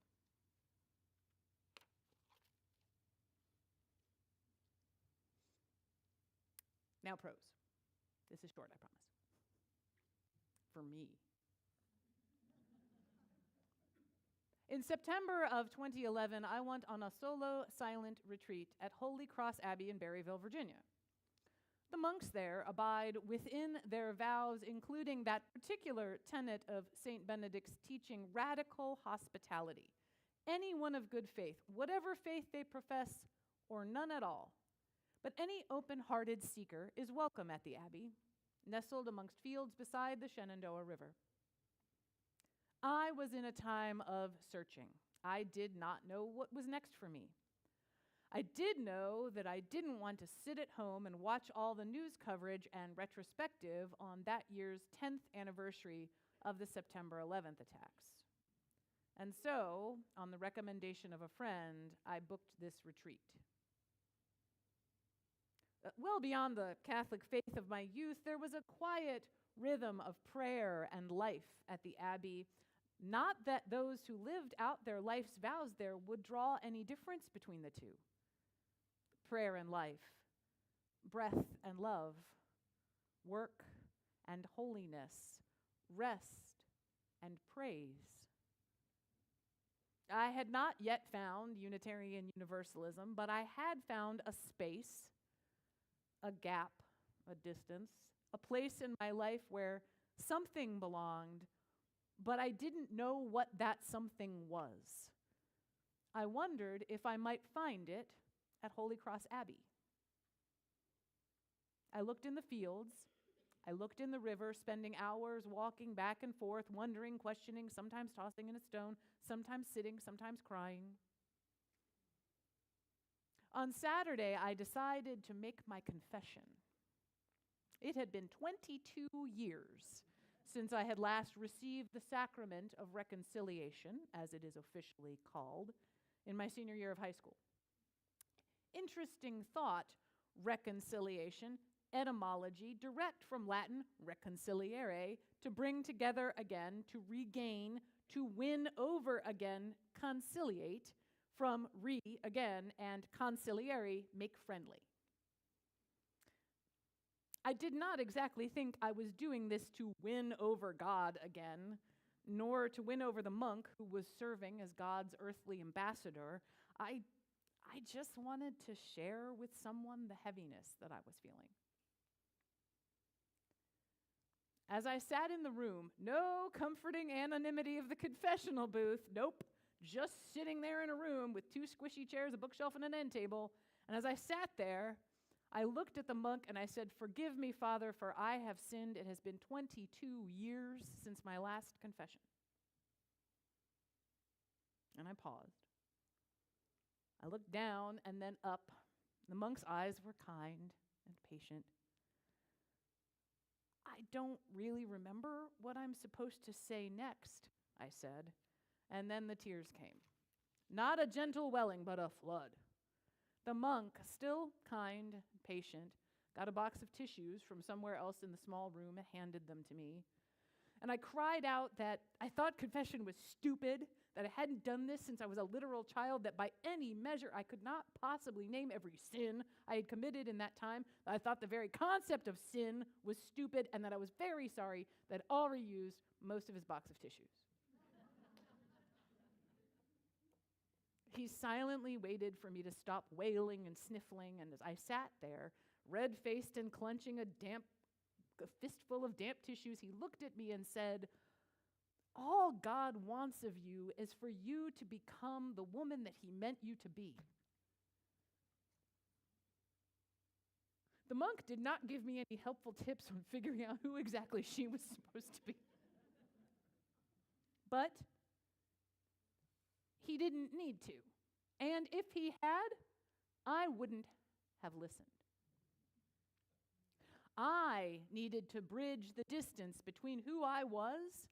Now prose. This is short, I promise. For me. In September of 2011, I went on a solo silent retreat at Holy Cross Abbey in Berryville, Virginia. The monks there abide within their vows, including that particular tenet of St. Benedict's teaching, radical hospitality. Anyone of good faith, whatever faith they profess, or none at all, but any open-hearted seeker is welcome at the Abbey, nestled amongst fields beside the Shenandoah River. I was in a time of searching. I did not know what was next for me. I did know that I didn't want to sit at home and watch all the news coverage and retrospective on that year's 10th anniversary of the September 11th attacks. And so, on the recommendation of a friend, I booked this retreat. Well beyond the Catholic faith of my youth, there was a quiet rhythm of prayer and life at the Abbey. Not that those who lived out their life's vows there would draw any difference between the two. Prayer and life, breath and love, work and holiness, rest and praise. I had not yet found Unitarian Universalism, but I had found a space, a gap, a distance, a place in my life where something belonged, but I didn't know what that something was. I wondered if I might find it at Holy Cross Abbey. I looked in the fields, I looked in the river, spending hours walking back and forth, wondering, questioning, sometimes tossing in a stone, sometimes sitting, sometimes crying. On Saturday, I decided to make my confession. It had been 22 years since I had last received the sacrament of reconciliation, as it is officially called, in my senior year of high school. Interesting thought, reconciliation, etymology, direct from Latin reconciliare, to bring together again, to regain, to win over again, conciliate, from again, and conciliare, make friendly. I did not exactly think I was doing this to win over God again, nor to win over the monk who was serving as God's earthly ambassador. I just wanted to share with someone the heaviness that I was feeling. As I sat in the room, no comforting anonymity of the confessional booth, nope, just sitting there in a room with two squishy chairs, a bookshelf, and an end table. And as I sat there, I looked at the monk and I said, "Forgive me, Father, for I have sinned. It has been 22 years since my last confession." And I paused. I looked down and then up. The monk's eyes were kind and patient. "I don't really remember what I'm supposed to say next," I said. And then the tears came. Not a gentle welling, but a flood. The monk, still kind and patient, got a box of tissues from somewhere else in the small room and handed them to me. And I cried out that I thought confession was stupid, that I hadn't done this since I was a literal child, that by any measure I could not possibly name every sin I had committed in that time, that I thought the very concept of sin was stupid, and that I was very sorry that I'd already used most of his box of tissues. He silently waited for me to stop wailing and sniffling, and as I sat there, red-faced and clenching a fistful of damp tissues, he looked at me and said, "All God wants of you is for you to become the woman that he meant you to be." The monk did not give me any helpful tips on figuring out who exactly she was supposed to be. But he didn't need to. And if he had, I wouldn't have listened. I needed to bridge the distance between who I was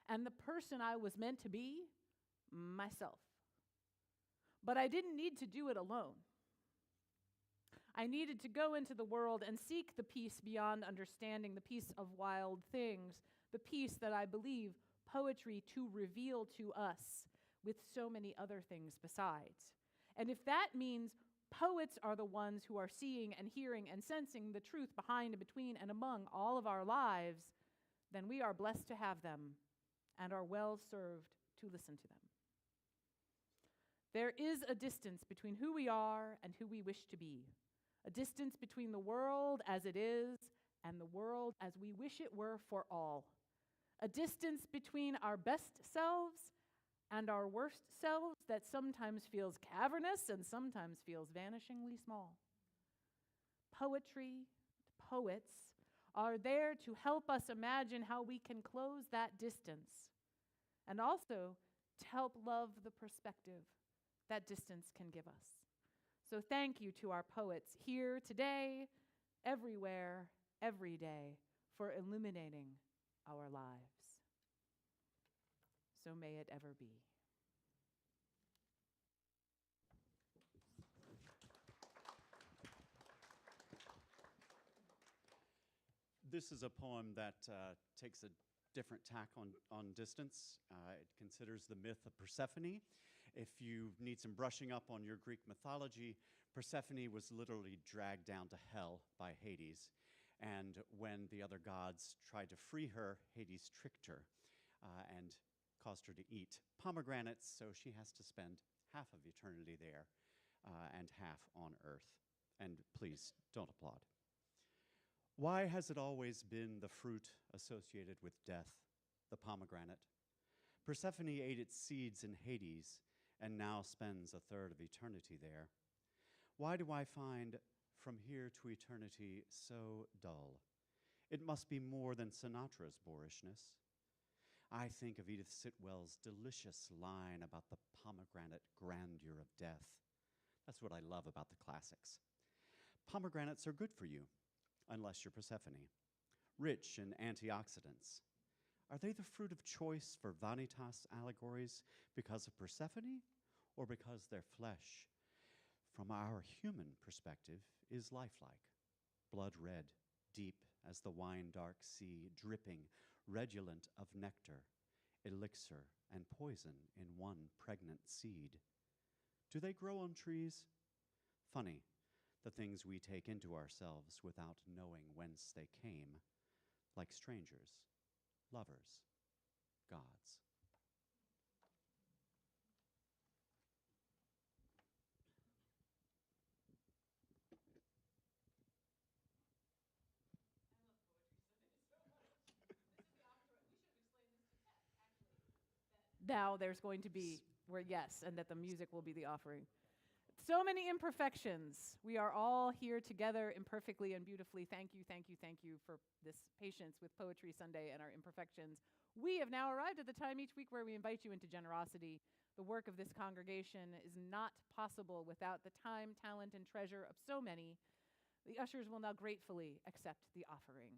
and the person I was meant to be, myself. But I didn't need to do it alone. I needed to go into the world and seek the peace beyond understanding, the peace of wild things, the peace that I believe poetry to reveal to us, with so many other things besides. And if that means poets are the ones who are seeing and hearing and sensing the truth behind and between and among all of our lives, then we are blessed to have them and are well served to listen to them. There is a distance between who we are and who we wish to be, a distance between the world as it is and the world as we wish it were for all, a distance between our best selves and our worst selves that sometimes feels cavernous and sometimes feels vanishingly small. Poetry, poets, are there to help us imagine how we can close that distance and also to help love the perspective that distance can give us. So thank you to our poets here today, everywhere, every day, for illuminating our lives. So may it ever be. This is a poem that takes a different tack on distance. It considers the myth of Persephone. If you need some brushing up on your Greek mythology, Persephone was literally dragged down to hell by Hades. And when the other gods tried to free her, Hades tricked her and caused her to eat pomegranates, so she has to spend half of eternity there and half on earth. And please, don't applaud. Why has it always been the fruit associated with death, the pomegranate? Persephone ate its seeds in Hades and now spends a third of eternity there. Why do I find From Here to Eternity so dull? It must be more than Sinatra's boorishness. I think of Edith Sitwell's delicious line about the pomegranate grandeur of death. That's what I love about the classics. Pomegranates are good for you, unless you're Persephone. Rich in antioxidants. Are they the fruit of choice for vanitas allegories because of Persephone or because their flesh, from our human perspective, is lifelike, blood red, deep as the wine-dark sea, dripping, redolent of nectar, elixir, and poison in one pregnant seed? Do they grow on trees? Funny, the things we take into ourselves without knowing whence they came, like strangers, lovers, gods. Now there's going to be, yes, and that the music will be the offering. So many imperfections. We are all here together imperfectly and beautifully. Thank you, thank you, thank you for this patience with Poetry Sunday and our imperfections. We have now arrived at the time each week where we invite you into generosity. The work of this congregation is not possible without the time, talent, and treasure of so many. The ushers will now gratefully accept the offering.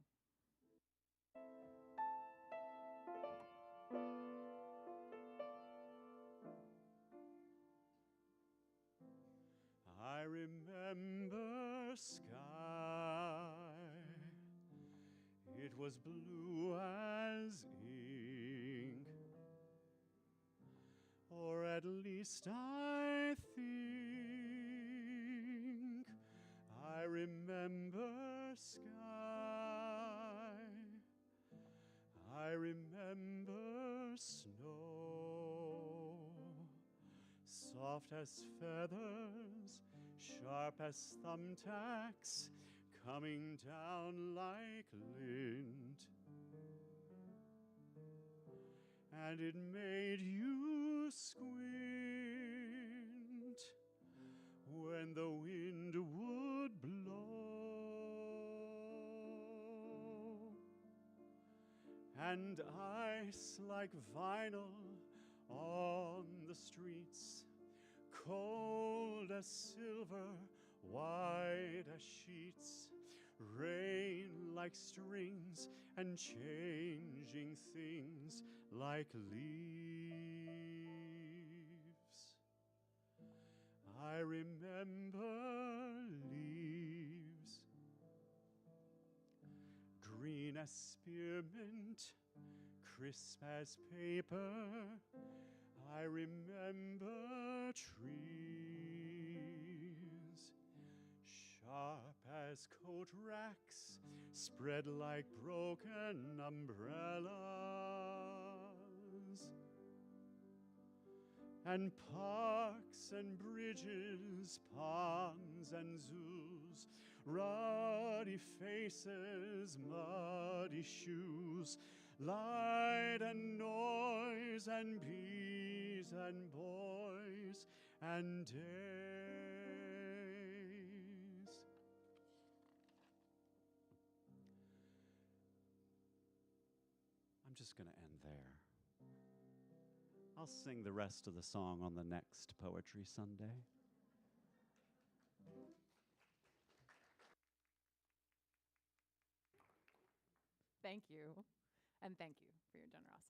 I remember sky, it was blue as ink, or at least I think. I remember sky, I remember snow, soft as feathers, sharp as thumbtacks, coming down like lint. And it made you squint when the wind would blow. And ice like vinyl on the streets, cold as silver, white as sheets, rain like strings and changing things like leaves. I remember leaves, green as spearmint, crisp as paper. I remember trees, up as coat racks spread like broken umbrellas, and parks and bridges, ponds and zoos, ruddy faces, muddy shoes, light and noise and bees and boys and days. I'm just going to end there. I'll sing the rest of the song on the next Poetry Sunday. Thank you. And thank you for your generosity.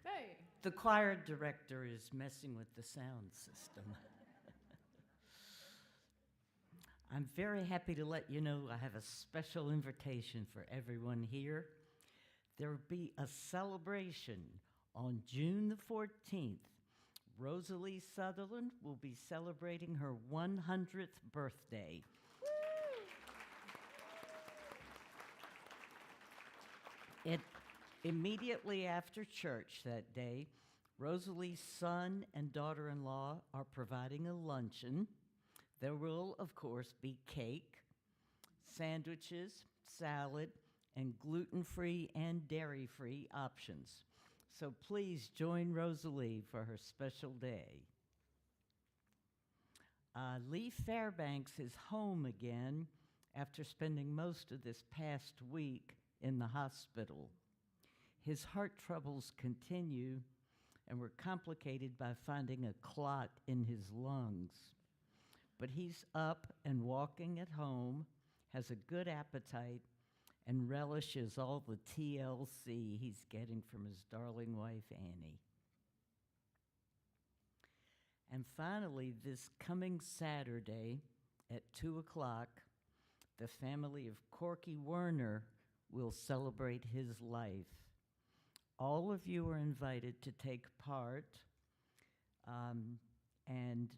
Hey. The choir director is messing with the sound system. I'm very happy to let you know I have a special invitation for everyone here. There will be a celebration on June the 14th. Rosalie Sutherland will be celebrating her 100th birthday. Immediately after church that day, Rosalie's son and daughter-in-law are providing a luncheon. There will, of course, be cake, sandwiches, salad, and gluten-free and dairy-free options. So please join Rosalie for her special day. Lee Fairbanks is home again after spending most of this past week in the hospital. His heart troubles continue and were complicated by finding a clot in his lungs. But he's up and walking at home, has a good appetite, and relishes all the TLC he's getting from his darling wife, Annie. And finally, this coming Saturday at 2 o'clock, the family of Corky Werner will celebrate his life. All of you are invited to take part, and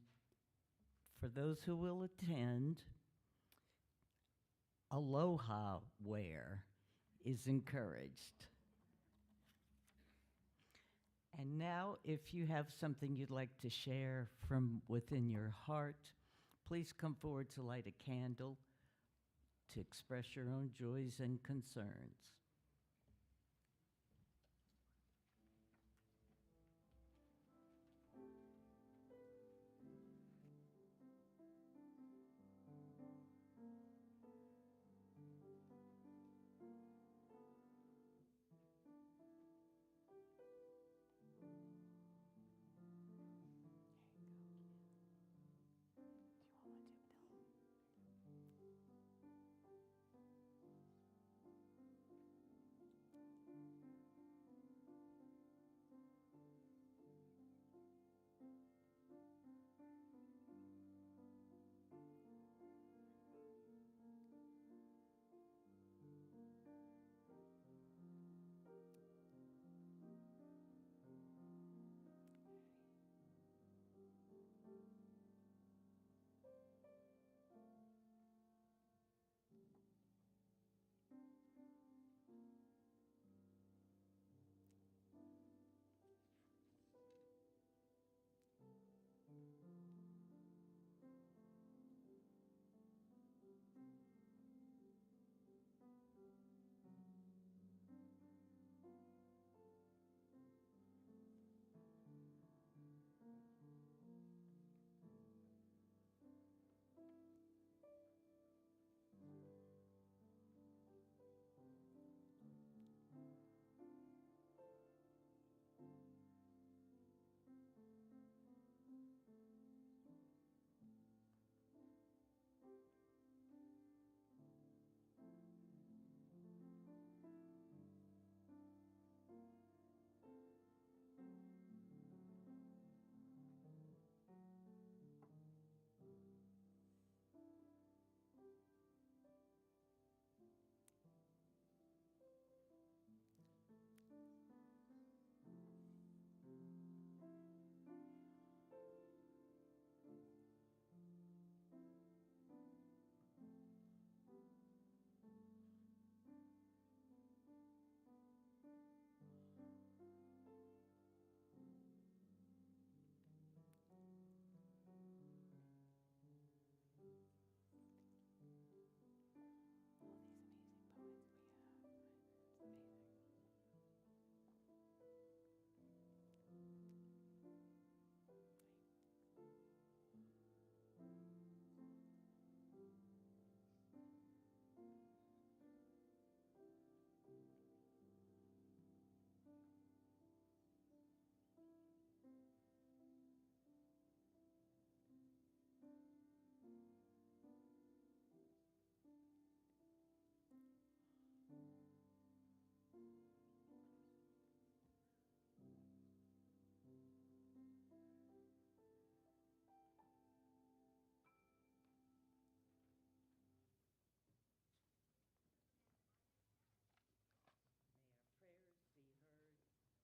for those who will attend, aloha wear is encouraged. And now, if you have something you'd like to share from within your heart, please come forward to light a candle to express your own joys and concerns.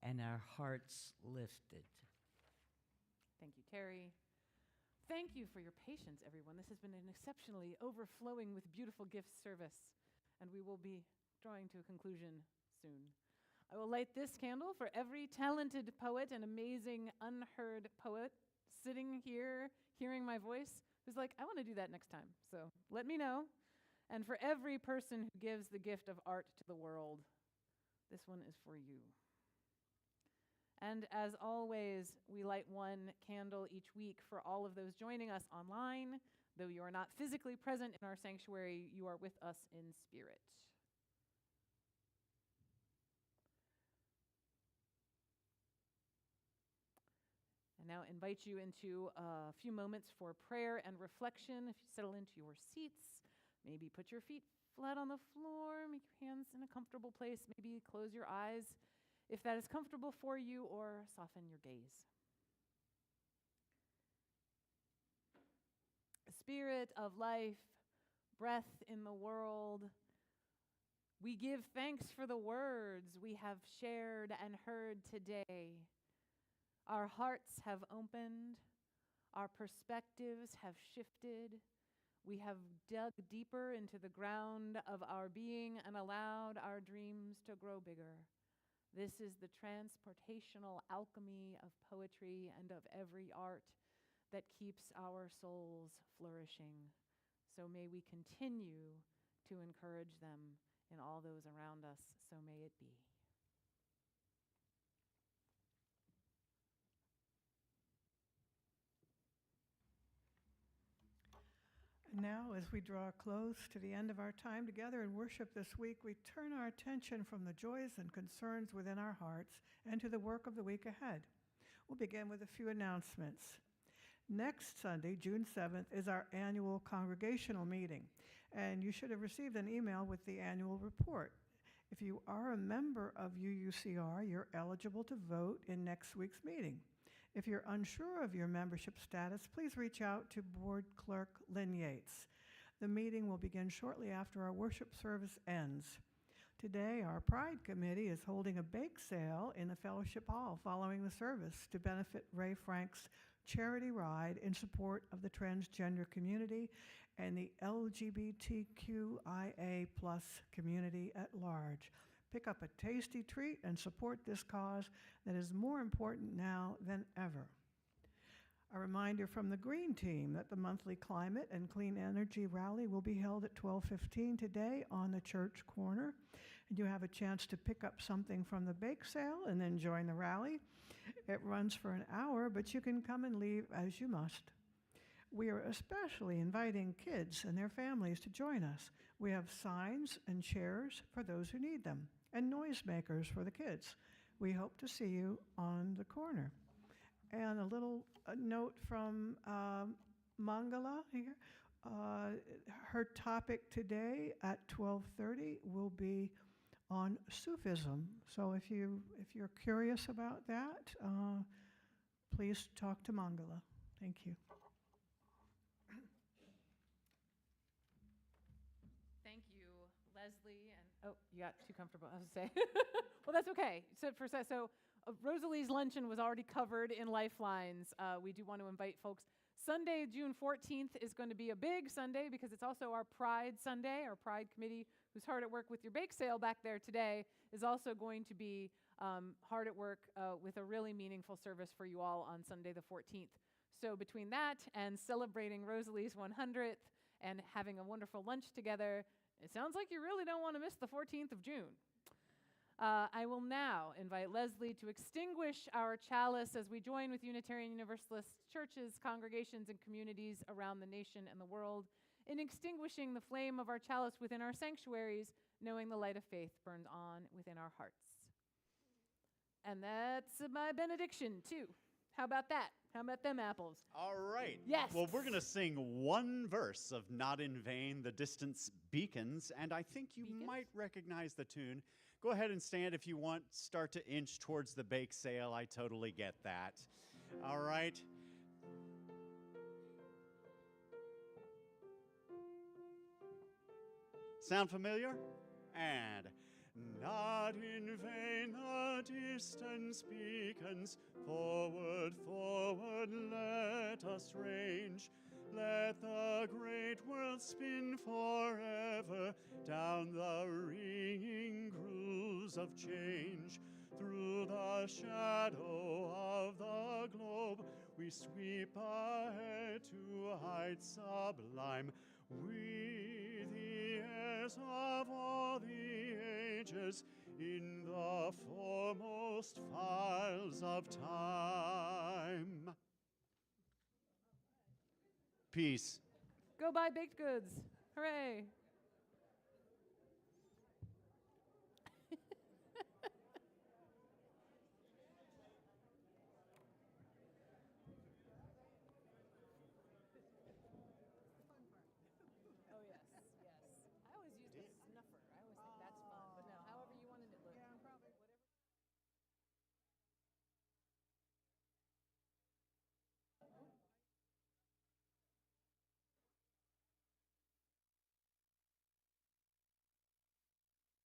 and our hearts lifted. Thank you, Terry. Thank you for your patience, everyone. This has been an exceptionally overflowing with beautiful gifts service, and we will be drawing to a conclusion soon. I will light this candle for every talented poet and amazing unheard poet sitting here hearing my voice who's like, I want to do that next time. So let me know. And for every person who gives the gift of art to the world, this one is for you. And as always, we light one candle each week for all of those joining us online. Though you are not physically present in our sanctuary, you are with us in spirit. And now invite you into a few moments for prayer and reflection. If you settle into your seats, maybe put your feet flat on the floor, make your hands in a comfortable place, maybe close your eyes if that is comfortable for you, or soften your gaze. Spirit of life, breath in the world, we give thanks for the words we have shared and heard today. Our hearts have opened, our perspectives have shifted, we have dug deeper into the ground of our being and allowed our dreams to grow bigger. This is the transportational alchemy of poetry and of every art that keeps our souls flourishing. So may we continue to encourage them in all those around us. So may it be. Now, as we draw close to the end of our time together in worship this week, we turn our attention from the joys and concerns within our hearts and to the work of the week ahead. We'll begin with a few announcements. Next Sunday, June 7th, is our annual congregational meeting, and you should have received an email with the annual report. If you are a member of UUCR, you're eligible to vote in next week's meeting. If you're unsure of your membership status, please reach out to Board Clerk Lynn Yates. The meeting will begin shortly after our worship service ends. Today, our Pride Committee is holding a bake sale in the Fellowship Hall following the service to benefit Ray Frank's charity ride in support of the transgender community and the LGBTQIA+ community at large. Pick up a tasty treat and support this cause that is more important now than ever. A reminder from the Green Team that the monthly Climate and Clean Energy Rally will be held at 12:15 today on the church corner. And you have a chance to pick up something from the bake sale and then join the rally. It runs for an hour, but you can come and leave as you must. We are especially inviting kids and their families to join us. We have signs and chairs for those who need them, and noisemakers for the kids. We hope to see you on the corner. And a little note from Mangala here. Her topic today at 12:30 will be on Sufism. So if you're curious about that, please talk to Mangala. Thank you. Thank you, Leslie. And oh, you got too comfortable, I was going to say. Well, that's okay. So Rosalie's luncheon was already covered in Lifelines. We do want to invite folks. Sunday, June 14th is going to be a big Sunday because it's also our Pride Sunday. Our Pride Committee, who's hard at work with your bake sale back there today, is also going to be hard at work with a really meaningful service for you all on Sunday the 14th. So between that and celebrating Rosalie's 100th and having a wonderful lunch together, it sounds like you really don't want to miss the 14th of June. I will now invite Leslie to extinguish our chalice as we join with Unitarian Universalist churches, congregations, and communities around the nation and the world in extinguishing the flame of our chalice within our sanctuaries, knowing the light of faith burns on within our hearts. And that's my benediction, too. How about that? How about them apples? All right. Yes. Well, we're going to sing one verse of Not in Vain, the Distance Beacons, and I think you might recognize the tune. Go ahead and stand if you want. Start to inch towards the bake sale. I totally get that. All right. Sound familiar? And not in vain the distant winds beacons, forward, forward, let us range. Let the great world spin forever down the ringing grooves of change. Through the shadow of the globe, we sweep ahead to heights sublime. We, the heirs of all the ages, in the foremost files of time. Peace. Go buy baked goods. Hooray.